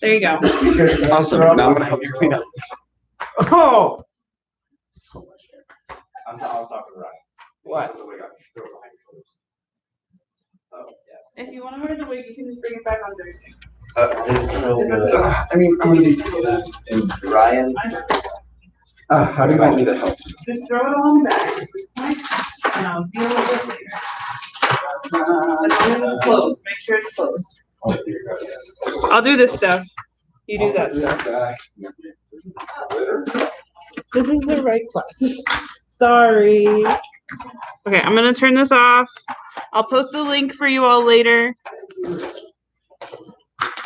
S2: There you go.
S4: You should-
S3: Awesome. Now I'm gonna help you clean up. Oh! So much hair.
S4: I was talking to Ryan.
S3: What?
S4: Oh my God, you should throw it behind your clothes. Oh, yes.
S2: If you want to wear the wig, you can just bring it back on Thursday.
S4: It's so good.
S3: I mean, I'm gonna need to do that.
S4: And Ryan,
S3: How do you want me to help?
S2: Just throw it all in the bag at this point, and I'll deal with it later. As long as it's closed, make sure it's closed. I'll do this stuff. You do that stuff. This is the right class. Sorry. Okay, I'm gonna turn this off. I'll post a link for you all later.